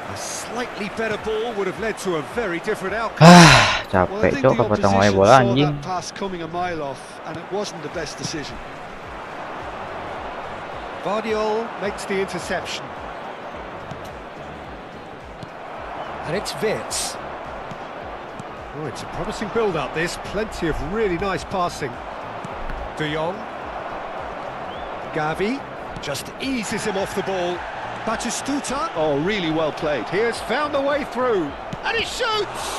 A slightly better ball would have led to a very different outcome. Well, I Capek think cok the kepotong opposition bola saw anjing. that pass coming a mile off, and it wasn't the best decision. Guardiola makes the interception. And it's Wirtz. Oh, it's a promising build-up, this. Plenty of really nice passing. De Jong. Gavi just eases him off the ball. Batistuta. Oh, really well played. He has found a way through. And he shoots!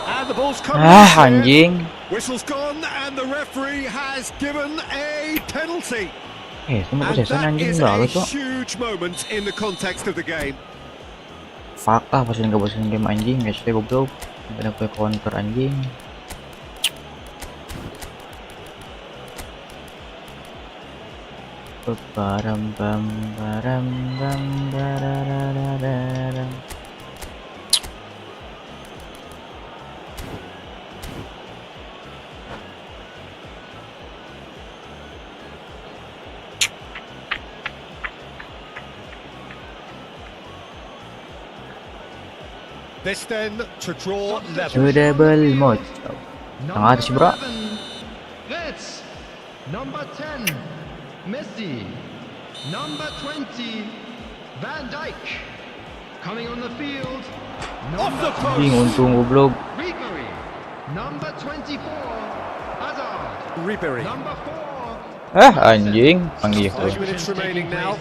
And the ball's coming. Anjing. Whistle's gone, and the referee has given a penalty. Semua And possession that anjing is banget a cok. huge moment in the context of the game. Fuck lah possession game anjing. Biasanya goblok. Ada gue counter anjing. Baram bam baram bam barararararam. This then to draw level. Double mode. Tengah atas bro. Wirtz. Number 10, Messi. Number 20, Van Dijk. Coming on the field, Off the Anjing post. untung goblok. Ribery. Number 24, Hazard. Ribery. Number 4, Anjing panggil 5 minutes remaining now.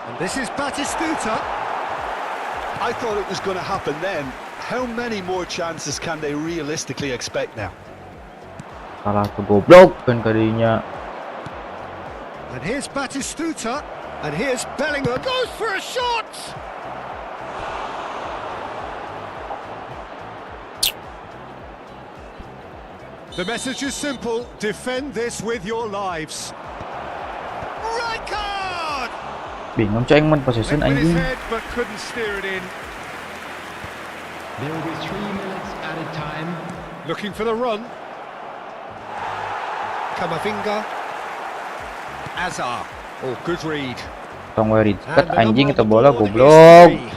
And this is Batistuta. I thought it was going to happen then. How many more chances can they realistically expect now? Salah tuh goblok kan kadinya. And here's Batistuta. And here's Bellingham. Goes for a shot. The message is simple. Defend this with your lives. Right card. Bingung cak yang main possession Went with his anjing. head but couldn't steer it in. There will be 3 minutes added time. Looking for the run. Kamavinga. Hazard. Oh, good read. Tong werit And the anjing number itu on the bola board is goblok. 3.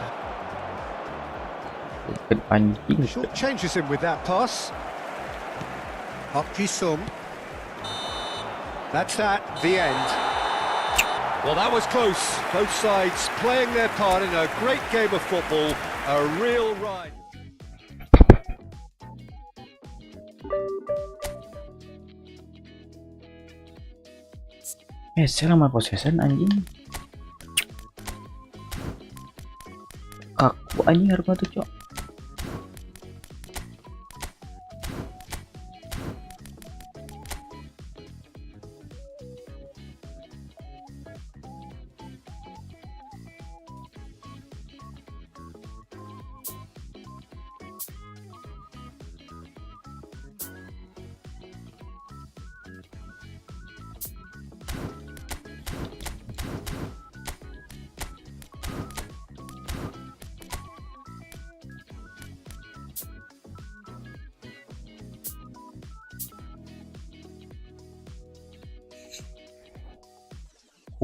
Ket anjing. Short changes him with that pass. Sung. That's that, the end. Well, that was close. Both sides playing their part in a great game of football. A real ride. Sekarang main possession anjing. Kaku anjing harus tuh cok.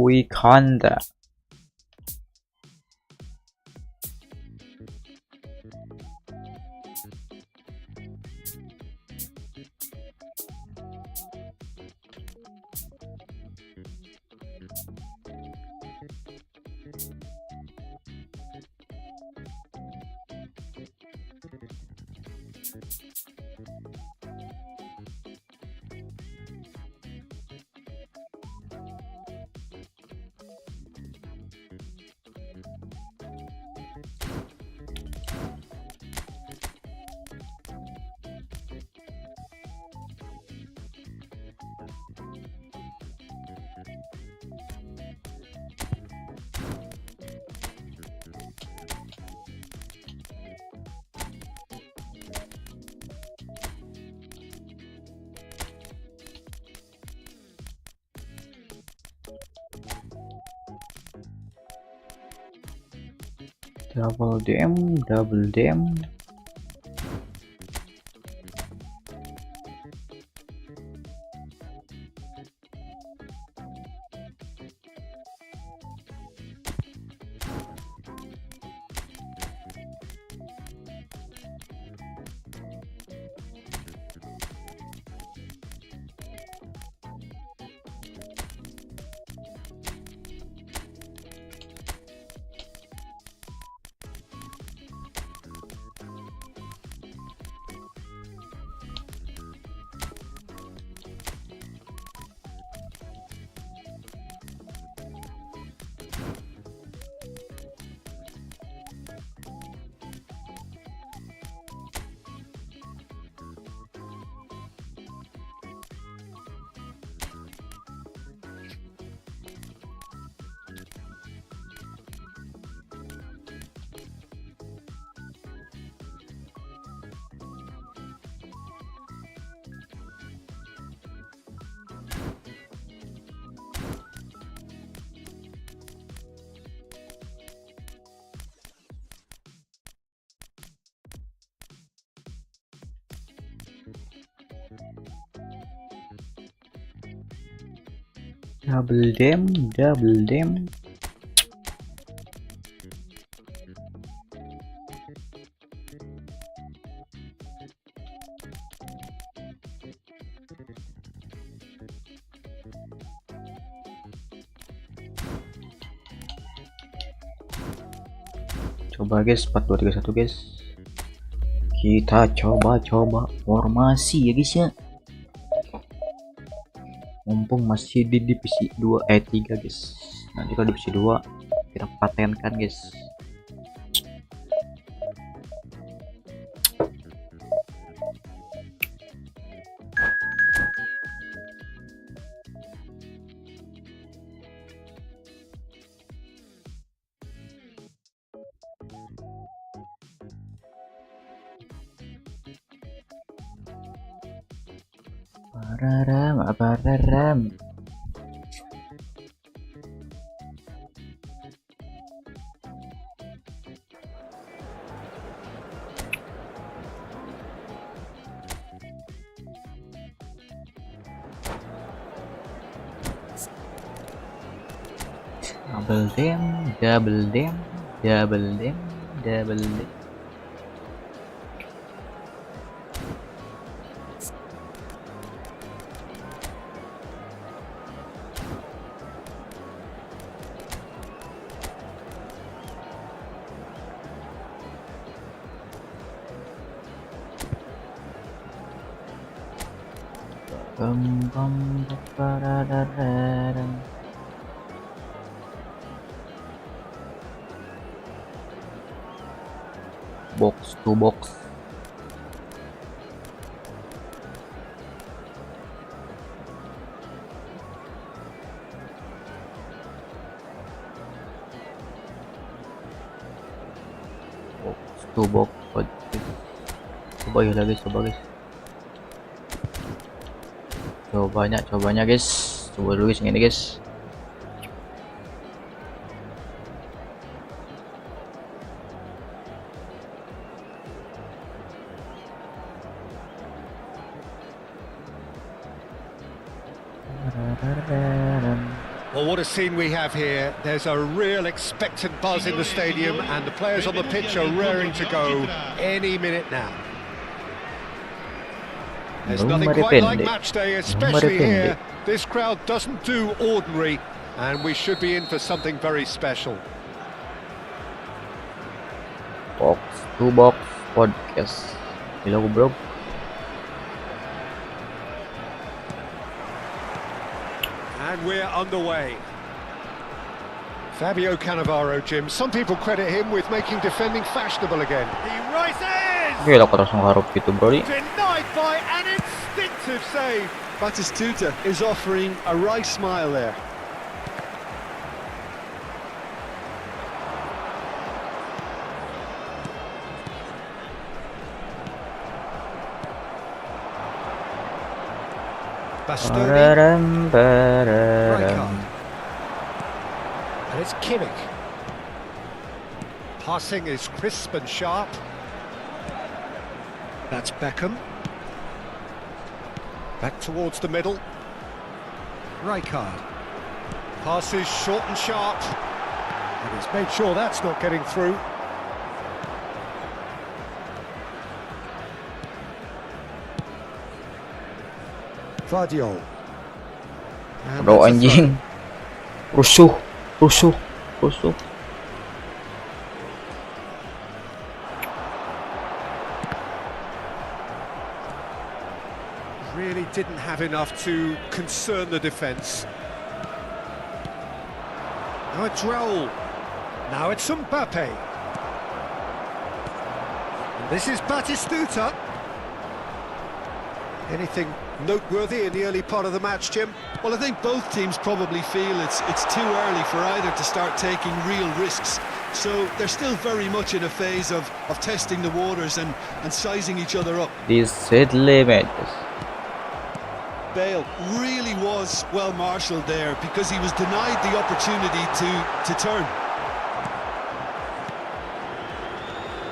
Wikanda. Double DM. Double dem. Coba guys, 4-2-3-1 guys. Kita coba formasi ya guys ya. Mumpung masih di divisi 3 guys. Nanti kalau divisi 2 kita patenkan guys. Pararam. Double dem. Box to box. Coba ya guys, cobanya guys, coba dulu guys, ini guys. Well, what a scene we have here. There's a real expectant buzz in the stadium and the players on the pitch are raring to go any minute now. There's nothing quite like match day, especially here. This crowd doesn't do ordinary and we should be in for something very special. Box to box podcast. Gila goblok. And we're underway. Fabio Cannavaro, Jim. Some people credit him with making defending fashionable again. He rises! Gila kok langsung harup gitu bro. Denied by an instinctive save. Batistuta is offering a right smile there. Bastoni. Bararam, bararam. Rijkaard. And it's Kimmich. Passing is crisp and sharp. That's Beckham. Back towards the middle. Rijkaard. Passes short and sharp. And he's made sure that's not getting through. Vardiol. And Bro that's a throw. anjing. Rusuh, rusuh, rusuh. Really didn't have enough to concern the defence. Now it's Raul. Now it's Mbappe. And this is Batistuta. Anything noteworthy in the early part of the match, Jim? Well, I think both teams probably feel it's too early for either to start taking real risks. So they're still very much in a phase of testing the waters and sizing each other up. These deadly matches. Bale really was well marshalled there because he was denied the opportunity to turn.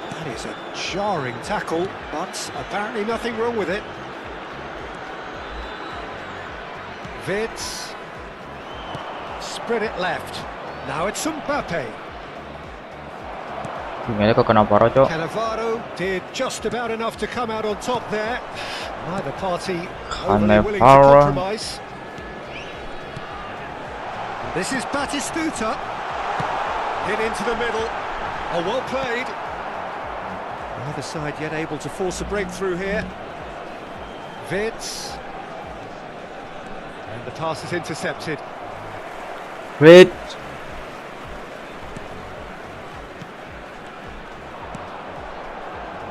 That is a jarring tackle, but apparently nothing wrong with it. Vitz. Spread it left. Now it's Mbappe. Gimana kok kena parah, Cok? Cannavaro did just about enough to come out on top there. Neither party overly willing to Cannavaro. compromise. This is Batistuta. Hit into the middle. Oh, well played. Neither side yet able to force a breakthrough here. Vitz. And the pass is intercepted. Great.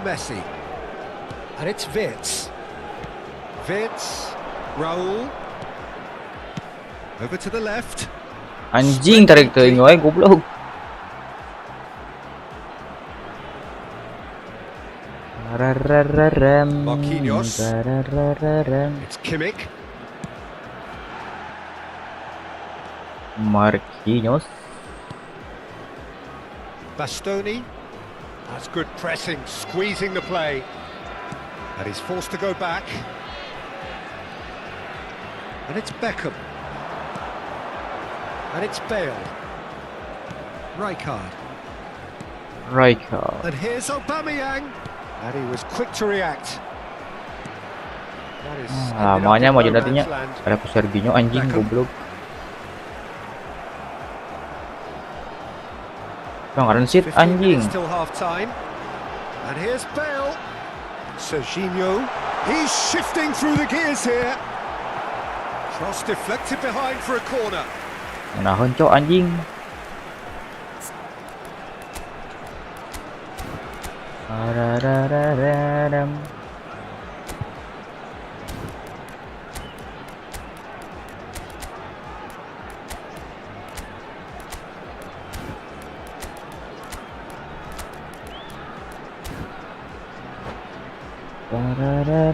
Messi. And it's Vitz. Vitz. Raul. Over to the left. Anjing tarik telinga wae goblok. Marquinhos. It's Kimmich. Marquinhos. Bastoni. That's good pressing, squeezing the play. And he's forced to go back. And it's Beckham. And it's Bale. Rijkaard. Rijkaard. And here's Aubameyang. And he was quick to react. That is Lamanya mau ended up in jadinya. no man's land. Ada Serginho anjing Beckham. goblok. Pelanggaran sit 15 anjing. minutes till half time. And here's Bale. Serginho. He's shifting through the gears here. Cross deflected behind for a corner. Nahan Cok anjing. Ararararam.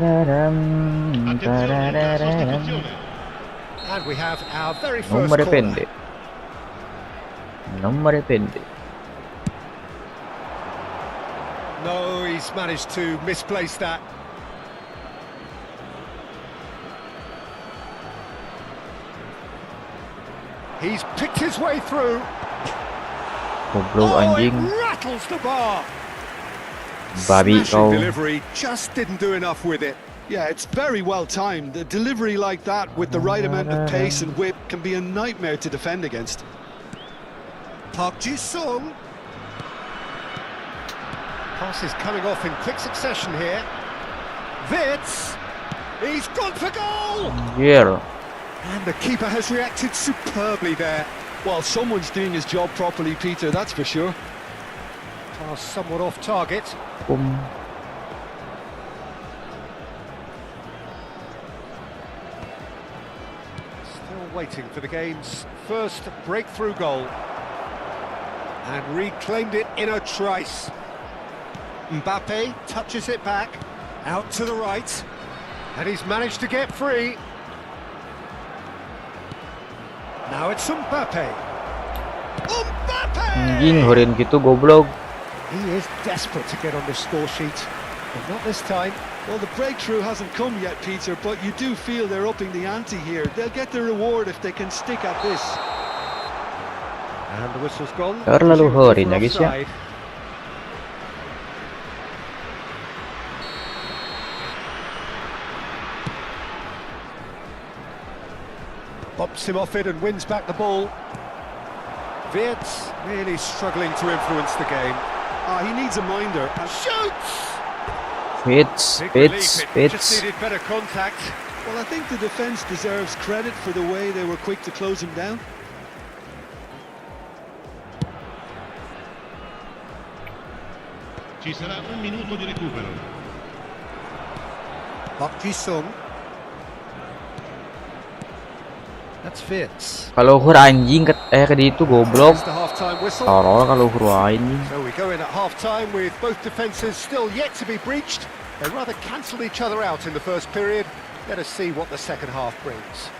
Tarararam, tarararam. And we have our very first Nomor corner. pendek. Nomor pendek. No, he's managed to misplace that. He's picked his way through. Goblok Oh, it anjing. rattles the bar. Babi Smashing kau. delivery, just didn't do enough with it. Yeah, it's very well timed. The delivery like that with the right amount of pace and whip can be a nightmare to defend against. Park Ji-sung. Pass is coming off in quick succession here. Vitz. He's gone for goal. Yeah. And the keeper has reacted superbly there. Well, someone's doing his job properly, Peter, that's for sure. Pass somewhat off target. Boom. Still waiting for the game's first breakthrough goal. And reclaimed it in a trice. Mbappe touches it back, out to the right. And he's managed to get free. Now it's Mbappe. Mbappe! Anjing, horin gitu goblok. He is desperate to get on the score sheet, but not this time. Well, the breakthrough hasn't come yet, Peter, but you do feel they're upping the ante here. They'll get the reward if they can stick at this. And the whistle's gone. Terlalu horin ya guys ya. Offside. Bops him off it and wins back the ball. Wirtz really struggling to influence the game. He needs a minder. And Shoots! Fits. Big relief, it just needed better contact. well, I think the defence deserves credit for the way they were quick to close him down. Ci sarà un minuto di recupero. Park Ji-sung. That's Wirtz. Kalau hur anjing ke itu goblok. It's the half-time whistle. Tolol kalau hur anjing. So we go in at half-time with both defences still yet to be breached. They rather cancelled each other out in the first period. Let us see what the second half brings.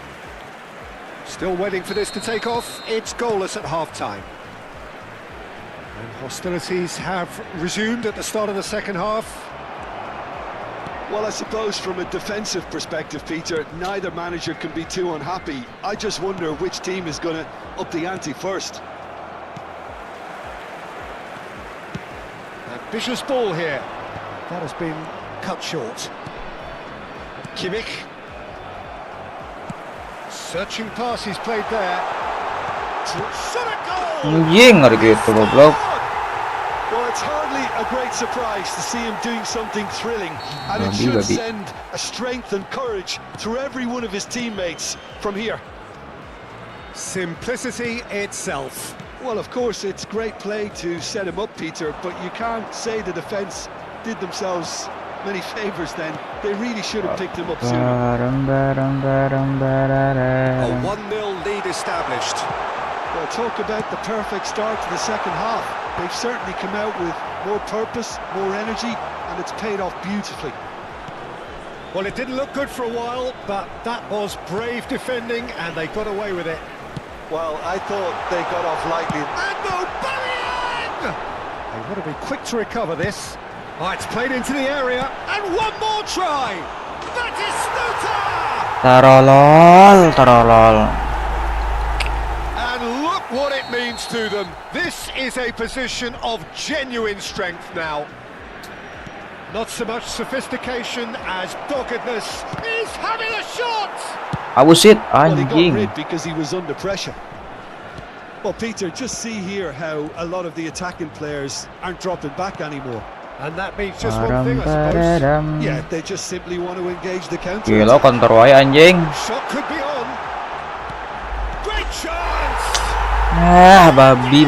Still waiting for this to take off. It's goalless at half-time. And hostilities have resumed at the start of the second half. Well, I suppose from a defensive perspective, Peter, neither manager can be too unhappy. I just wonder which team is going to up the ante first. Ambitious ball here. That has been cut short. Kimmich. Searching pass he's played there. Shot a goal! Anjing hari gitu goblok. Well, it's hardly a great surprise to see him doing something thrilling, and it should send a strength and courage through every one of his teammates from here. Simplicity itself. Well, of course, it's great play to set him up, Peter, but you can't say the defence did themselves many favours then. They really should have picked him up sooner. A 1-0 lead established. Well, talk about the perfect start to the second half. They've certainly come out with more purpose, more energy, and it's paid off beautifully. Well, it didn't look good for a while, but that was brave defending, and they got away with it. Well, I thought they got off lightly. And Aubameyang! They want to be quick to recover this. Oh, it's played into the area, and one more try! That is Snuta! Tarolol. And look what it means to them. This is a position of genuine strength now. Not so much sophistication as doggedness. He's having a shot! How was it? Well, he got Anjing. rid because he was under pressure. Well, Peter, just see here how a lot of the attacking players aren't dropping back anymore. And that means just one thing, I suppose. Yeah, they just simply want to engage the counter. Gila counter wae anjing. Shot could be on. Great chance! Babi.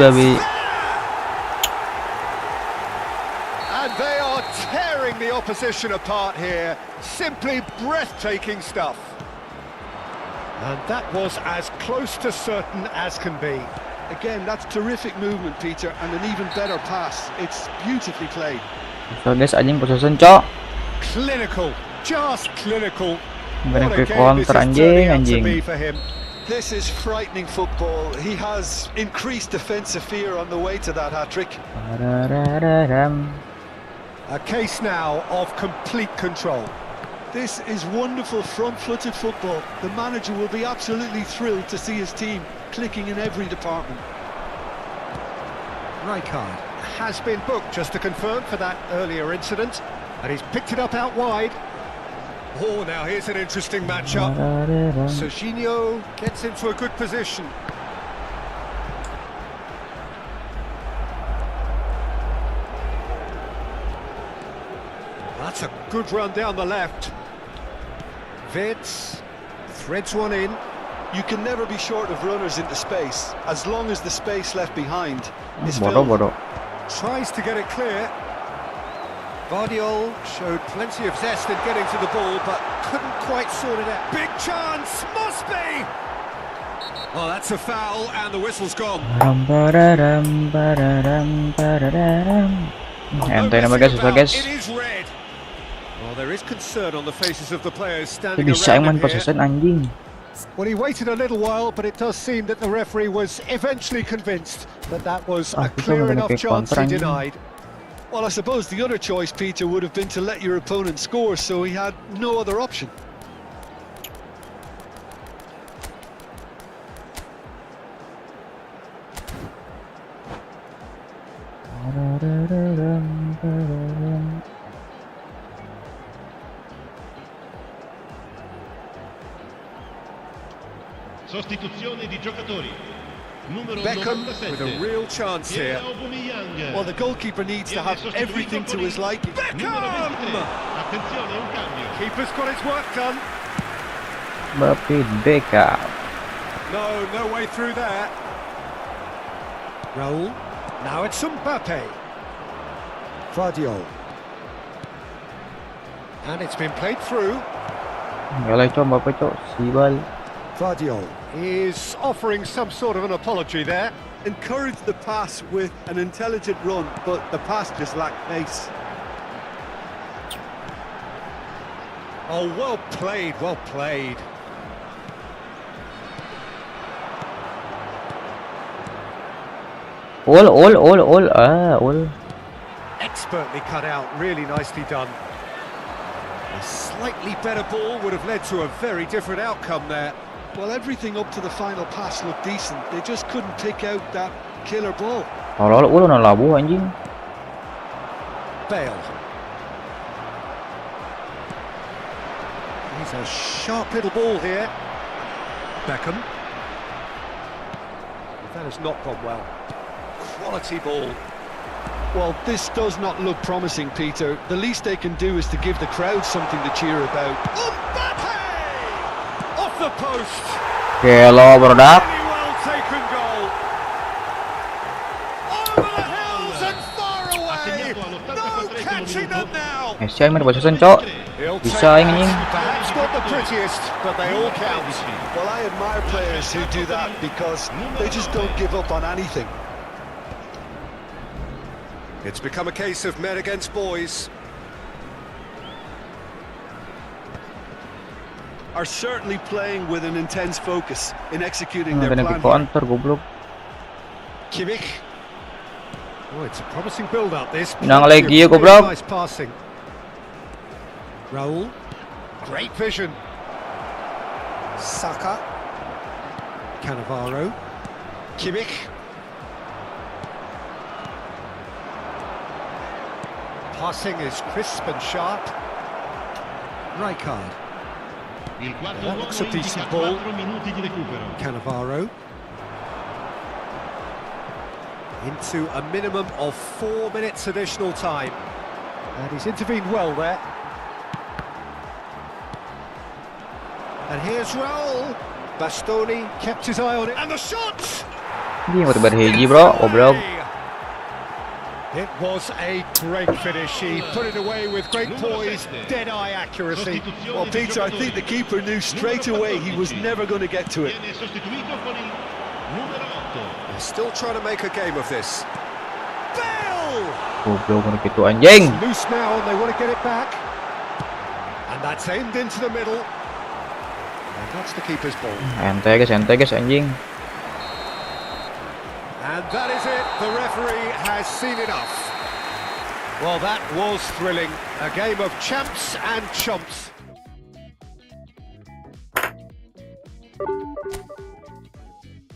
And they are tearing the opposition apart here. Simply breathtaking stuff. And that was as close to certain as can be. Again, that's terrific movement, Peter, and an even better pass. It's beautifully played. So guys, anjing possession cok. Clinical, just clinical. Bener What a quick game this counter is turning out to anjing. be for him. This is frightening football. He has increased defensive fear on the way to that hat-trick. A case now of complete control. This is wonderful front-footed football. The manager will be absolutely thrilled to see his team clicking in every department. Rijkaard has been booked, just to confirm, for that earlier incident, and he's picked it up out wide. Oh, now here's an interesting matchup. Serginho gets into a good position. That's a good run down the left. Vitz threads one in. You can never be short of runners into space, as long as the space left behind is Bodoh, filled. bodoh. Tries to get it clear. Guardiola showed plenty of zest in getting to the ball, but couldn't quite sort it out. Big chance, must be! Well, that's a foul, and the whistle's gone. Enteng nama guys, susah guys. It is red. Well, there is concern on the faces of the players Dia standing bisa around main him here. possession anjing. Well, he waited a little while, but it does seem that the referee was eventually convinced that that was a Kita clear mau enough pakai chance counter he anjing. denied. Well, I suppose the other choice, Peter, would have been to let your opponent score, so he had no other option. Sostituzione di giocatori. Numero Beckham 97. with a real chance here. Well, the goalkeeper needs to have everything to his liking. Numero 23. Beckham! Attenzione, un cambio. Keeper's got his work done. David Beckham. No way through there. Raul. Now it's Mbappe. Guardiola. And it's been played through. Enggak lah cok, Bapak cok, sibal. Guardiola is offering some sort of an apology there. Encourage the pass with an intelligent run, but the pass just lacked pace. Oh, well played, well played. All. Expertly cut out, really nicely done. A slightly better ball would have led to a very different outcome there. Well, everything up to the final pass looked decent. They just couldn't pick out that killer ball. All na labu anjing. Bale. He's a sharp little ball here. Beckham. That has not gone well. Quality ball. Well, this does not look promising, Peter. The least they can do is to give the crowd something to cheer about. Mbappe! Off the post. Kalo produk. Really well taken goal. Over the hills and far away. No catching them now. Messi main possession cok. He'll take Bisa that. anjing. Perhaps not the prettiest, but they all count. Well, I admire players who do that because they just don't give up on anything. It's become a case of men against boys. Are certainly playing with an intense focus in executing their Kena plan. pick counter goblok. Kimmich. Oh, it's a promising build-up, this. Menang Plenty lagi ya, of really goblok. nice passing. Raul. Great vision. Saka. Cannavaro. Kimmich. Passing is crisp and sharp. Rijkaard. Il quarto That uomo looks a indica decent ball. 4 minuti di recupero. Cannavaro. Into a minimum of 4 minutes additional time. And he's intervened well there. And here's Raul. Bastoni kept his eye on it. And the shot! Dia mau berhiji bro, goblok. It was a great finish. He put it away with great poise, dead-eye accuracy. Well, Peter, I think the keeper knew straight away he was never going to get to it. Viene sostituito con il numero 8. They're still trying to make a game of this. Bale! Goblok mana gitu anjing. Loose now and they want to get it back. And that's aimed into the middle. And that's the keeper's ball. Ente guys anjing. And that is it. The referee has seen enough. Well, that was thrilling. A game of champs and chumps.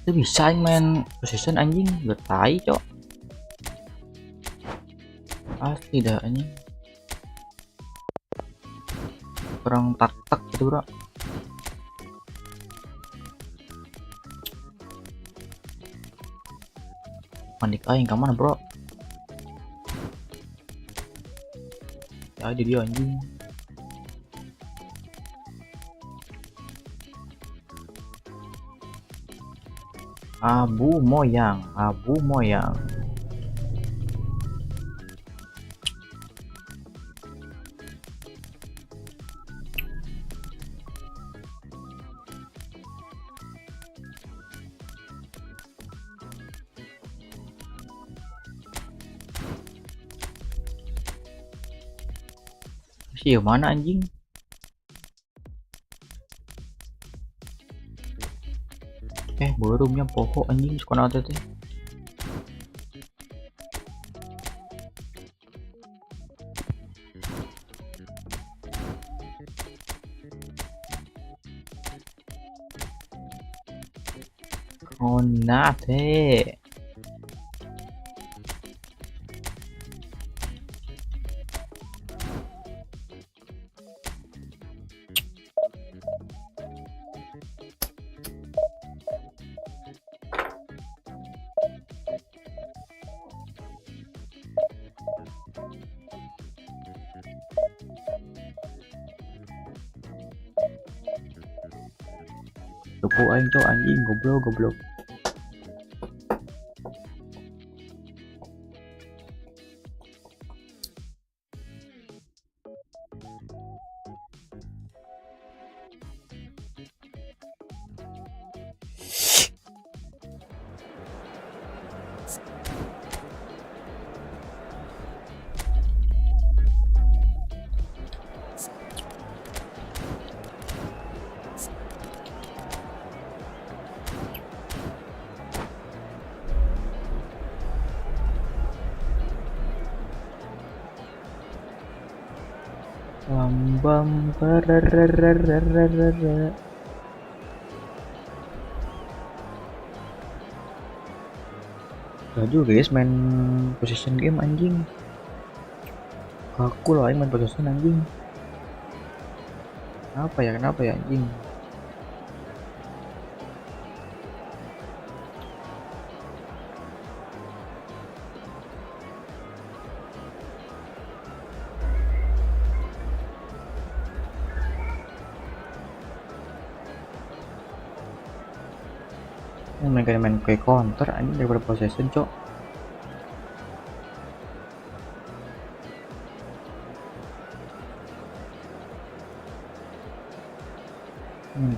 Itu bisa main possession anjing, gak tai cok. Asli dah anjing. Kurang tak gitu bro. Panik aing ke mana bro? Ada dia anjing. Abu moyang. Yang mana anjing? Borumnya pokok anjing suka nate teh. Konate. Tuku aing cok anjing goblok. Bam bararararararara. Juga guys main possession game anjing. Kaku loh aing main possession anjing. Kenapa ya anjing? Main kayak counter anjing daripada possession cok.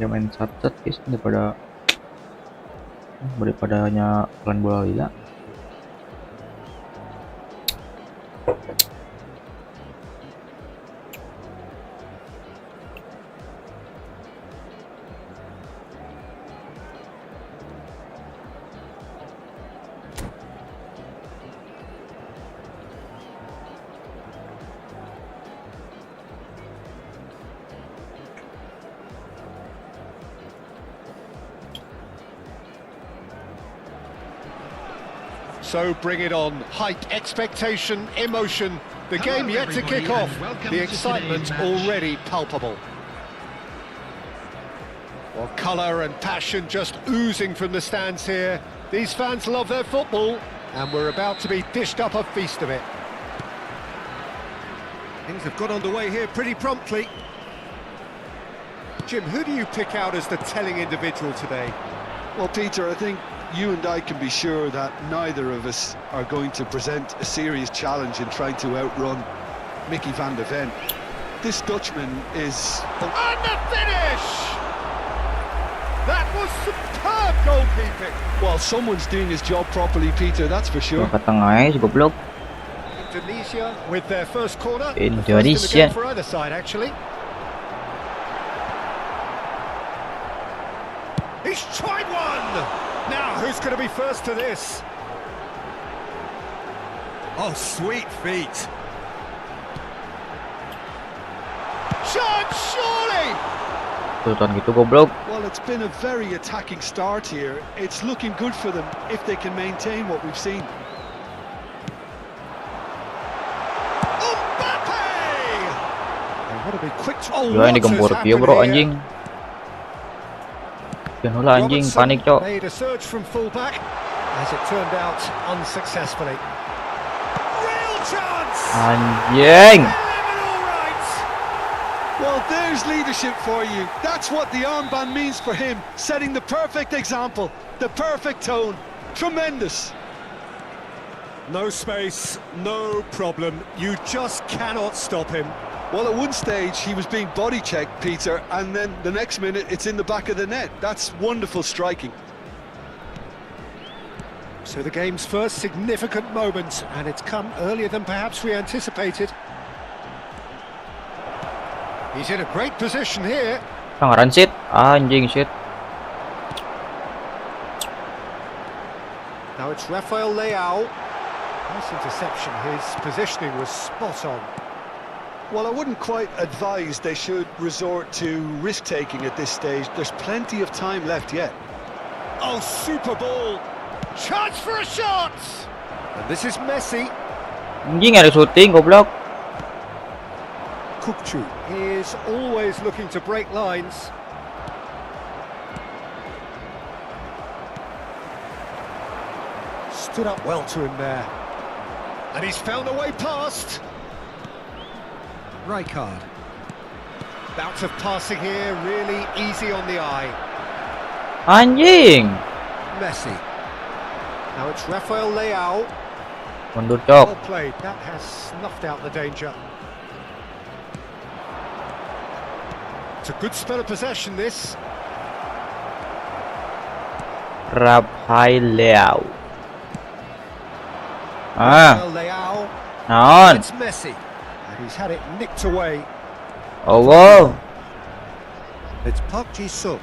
Main sat-sat guys daripada hanya pelan bola lila. So bring it on. Hype, expectation, emotion. The game yet to kick off. The excitement already palpable. Well, colour and passion just oozing from the stands here. These fans love their football, and we're about to be dished up a feast of it. Things have got underway here pretty promptly. Jim, who do you pick out as the telling individual today? Well, Peter, I think you and I can be sure that neither of us are going to present a serious challenge in trying to outrun Mickey van de Ven. This Dutchman is... And the finish! That was superb goalkeeping. Well, someone's doing his job properly, Peter, that's for sure. Ke tengah goblok. Indonesia with their first corner. Indonesia. First in the game for either side, actually. He's tried one! Now, who's going to be first to this? Oh, sweet feet. Chance, surely! Sultan gitu goblok. Well, it's been a very attacking start here. It's looking good for them if they can maintain what we've seen. Mbappe! They want to be quick to... Oh, Gila ini gembur dia bro anjing. Jangan hula anjing, panik cok. Made a surge from fullback, as it turned out unsuccessfully. Real chance! Anjing. Eliminal There's leadership for you. That's what the armband means for him, setting the perfect example, the perfect tone. Tremendous. No space, no problem. You just cannot stop him. Well, at one stage he was being body checked, Peter, and then the next minute it's in the back of the net. That's wonderful striking. So the game's first significant moment, and it's come earlier than perhaps we anticipated. He's in a great position here. Pelanggaran shit, anjing shit. Now it's Rafael Leao. Nice interception, his positioning was spot on. Well, I wouldn't quite advise they should resort to risk-taking at this stage. There's plenty of time left yet. Oh, super ball! Chance for a shot! And this is Messi. Anjing ada shooting goblok. Kukcu is always looking to break lines. Stood up well to him there. And he's found a way past. Rijkaard. Bout of passing here, really easy on the eye. Anjing. Messi. Now it's Rafael Leao. Mundur cok. Well played, that has snuffed out the danger. It's a good spell of possession, this. Rafael Leao. Rafael Leao. Naon. It's Messi. And he's had it nicked away. Oh wow. It's Park Ji-sung.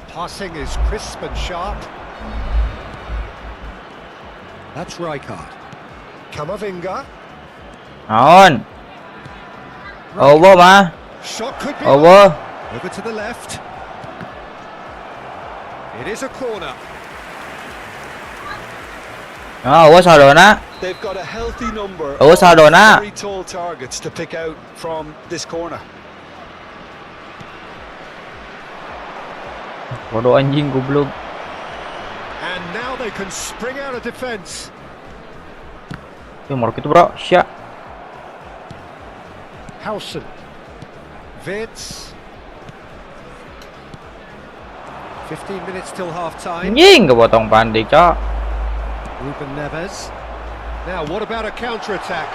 Passing is crisp and sharp. That's Rijkaard. Kamavinga. Naon. Over mà. Shot could be Over. over to the left. It is a corner. Over sao rồi nó. They've got a healthy number Ủa sao rồi nó. very tall targets to pick out from this corner. Bodoh anjing goblok. And now they can spring out of defence. Nomor itu bro, syak. Hausen. Vitz. 15 minutes till half-time. Anjing kepotong pandi cok. Ruben Neves. Now what about a counter-attack?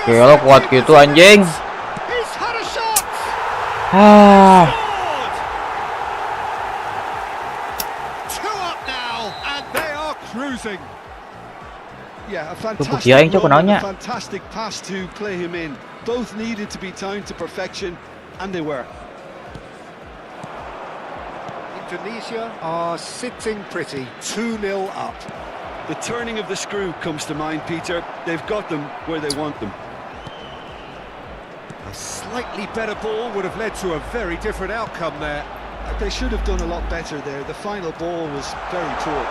Gila kuat gitu anjing. He's had a shot. Ah. Two up now, and they are cruising. Yeah, a Kiaing fantastic cho run, nó a fantastic pass to play him in. Both needed to be timed to perfection, and they were. Indonesia are sitting pretty, 2-0 up. The turning of the screw comes to mind, Peter. They've got them where they want them. A slightly better ball would have led to a very different outcome there. They should have done a lot better there. The final ball was very poor.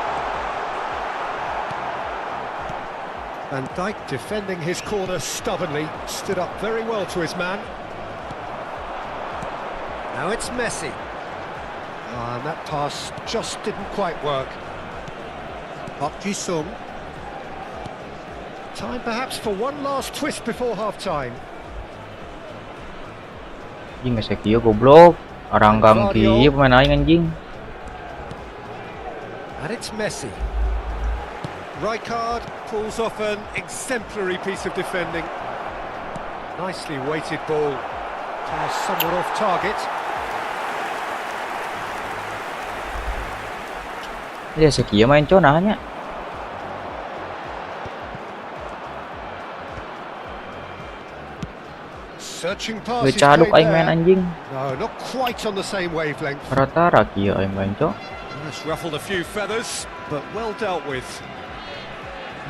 Van Dijk defending his corner stubbornly, stood up very well to his man. Now it's Messi. And that pass just didn't quite work. Park Ji-sung. Time perhaps for one last twist before half-time. Anjing nggak sekio goblok. Orang gang kia pemain aing anjing. And it's Messi. Rijkaard pulls off an exemplary piece of defending. Nicely weighted ball. Somewhat off target. Dia sekio main cok nanya. Searching pass. Ngecaduk aing main anjing. No, not quite on the same wavelength. Rata kia aing main cok. That's ruffled a few feathers, but well dealt with.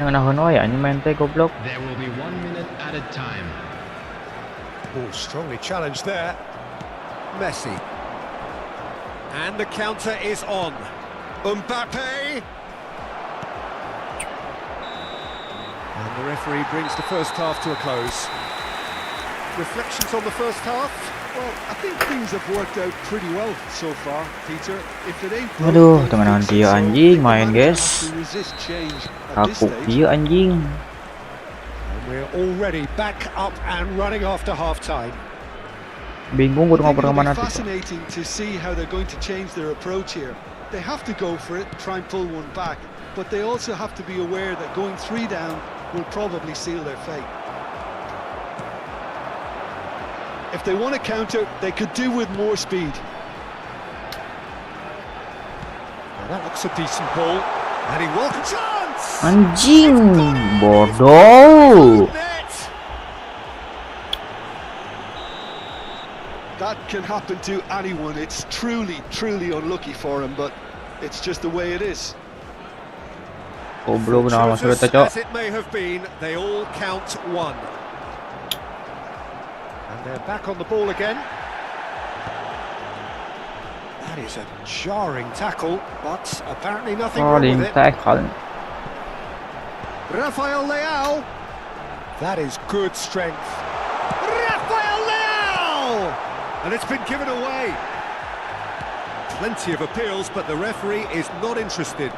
Yang nahon wae anjing main teh goblok. There will be 1 minute added time. Oh, strongly challenged there. Messi. And the counter is on. Mbappe. And the referee brings the first half to a close. Reflections on the first half? Well, I think things have worked out pretty well so far, Peter. If it ain't Aduh, teman dia anjing main guys. resist change at this Aku stage. dia anjing. And we're already back up and running after half-time. Bingung gue ngoper It'll be kemana tuh. fascinating to see how they're going to change their approach here. They have to go for it, try and pull one back, but they also have to be aware that going 3 down will probably seal their fate. If they want to counter, they could do with more speed. Well, that looks a decent ball, and he will chance. Anjing, bodoh. Net. That can happen to anyone. It's truly unlucky for him, but it's just the way it is. Goblok benar masuk kita, Cok. As it may have been, they all count 1. And they're back on the ball again. That is a jarring tackle, but apparently nothing wrong with it. Tackle. Rafael Leao. That is good strength. Rafael Leao! And it's been given away. Plenty of appeals, but the referee is not interested.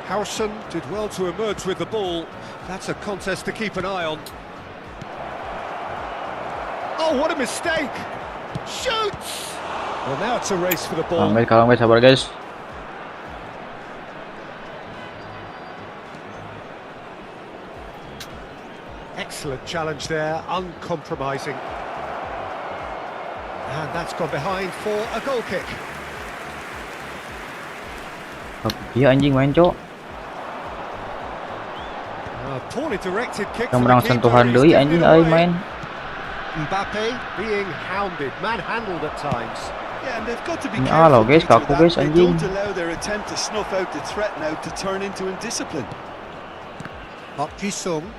Howson did well to emerge with the ball. That's a contest to keep an eye on. Oh, what a mistake! Shoots! Well, now it's a race for the ball. Kalau nggak sabar guys. Excellent challenge there, uncompromising. And that's gone behind for a goal kick. Iya anjing main, Cok. A poorly directed kick. Yang menang sentuhan deui anjing euy main. Mbappe being hounded, manhandled at times. Yeah, and they've got to be Ini careful. alo guys, Peter, kaku that guys they anjing. don't allow their attempt to snuff out the threat now to turn into indiscipline. Park Ji-sung.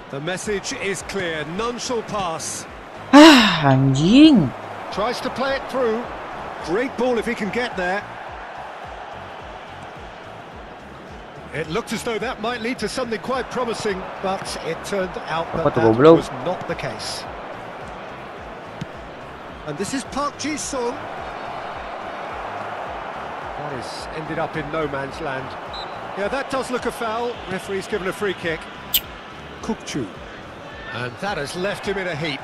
The message is clear, none shall pass. Anjing. Tries to play it through. Great ball if he can get there. It looked as though that might lead to something quite promising, but it turned out that that was not the case. And this is Park Ji-sung. That has ended up in no man's land. Yeah, that does look a foul. Referee's given a free kick. Kukcu. And that has left him in a heap.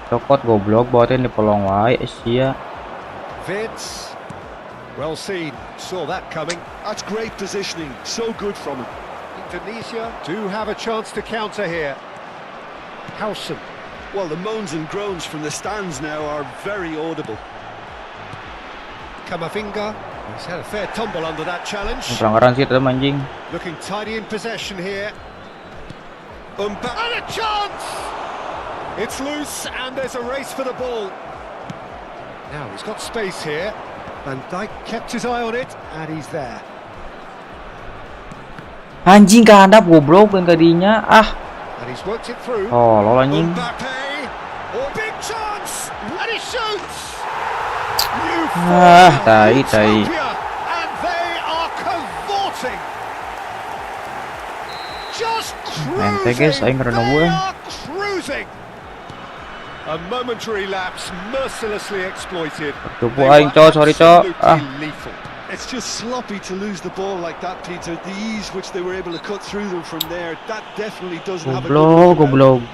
Cokot goblok bawain di polong wae sia. Vids. Well seen. Saw that coming. That's great positioning. So good from him. Indonesia do have a chance to counter here. Howson. Well, the moans and groans from the stands now are very audible. Kamavinga. He's had a fair tumble under that challenge. Pelanggaran sih tetap anjing. Looking tidy in possession here. And a chance! It's loose and there's a race for the ball. Now he's got space here. Van Dijk kept his eye on it and he's there. Anjing kehandap goblok yang tadinya. And he's worked it through. Oh, lol anjing. Mbappe. Oh, big chance! And he shoots! Tai. And they are cavorting. Just Ente guys, aing cruising. ngerana They gue. are cruising. A momentary lapse mercilessly exploited. Tupu aing, Cok, sorry, Cok. Absolutely lethal. It's just sloppy to lose the ball like that, Peter. The ease which they were able to cut through them from there, that definitely doesn't have a good Goblok.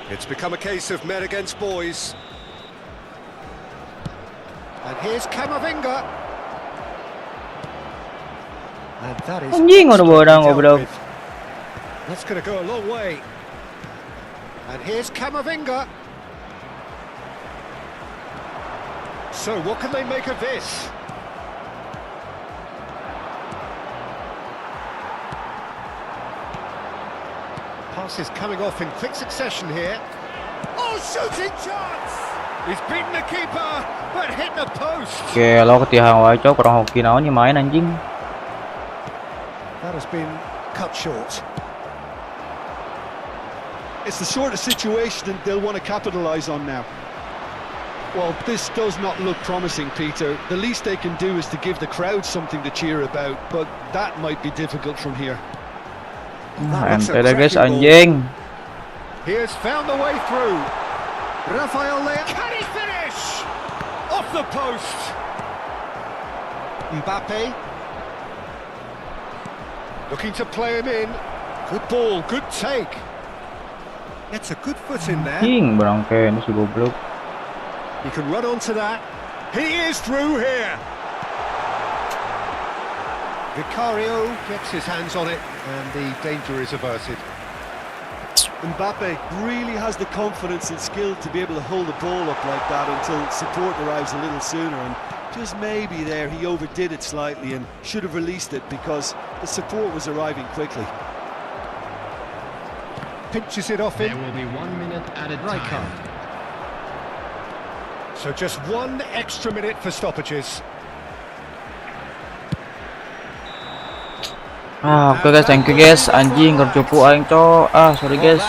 It's become a case of men against boys. And here's Kamavinga. And that is Anjing udah bodang dealt goblok. with. That's going to go a long way. And here's Kamavinga. So what can they make of this? Passes coming off in quick succession here. Oh, shooting chance! He's beaten the keeper, but hit the post. Oke, lo ketihang wae, Cok, kurang hoki naon nya main anjing. That has been cut short. It's the sort of situation that they'll want to capitalise on now. Well, this does not look promising, Peter. The least they can do is to give the crowd something to cheer about, but that might be difficult from here. Ente dah guys anjing. He has found the way through. Rafael Leao. Can he finish? Off the post. Mbappe. Looking to play him in. Good ball, good take. Gets a good foot in there. King berangkai ini si goblok. He can run onto that. He is through here. Vicario gets his hands on it and the danger is averted. Mbappe really has the confidence and skill to be able to hold the ball up like that until support arrives a little sooner, and just maybe there he overdid it slightly and should have released it because the support was arriving quickly. Pinches it off There him. will be 1 minute added Right time. card. So just 1 extra minute for stoppages. Oke guys, thank you guys. Anjing kercupu aing cok. Sorry guys.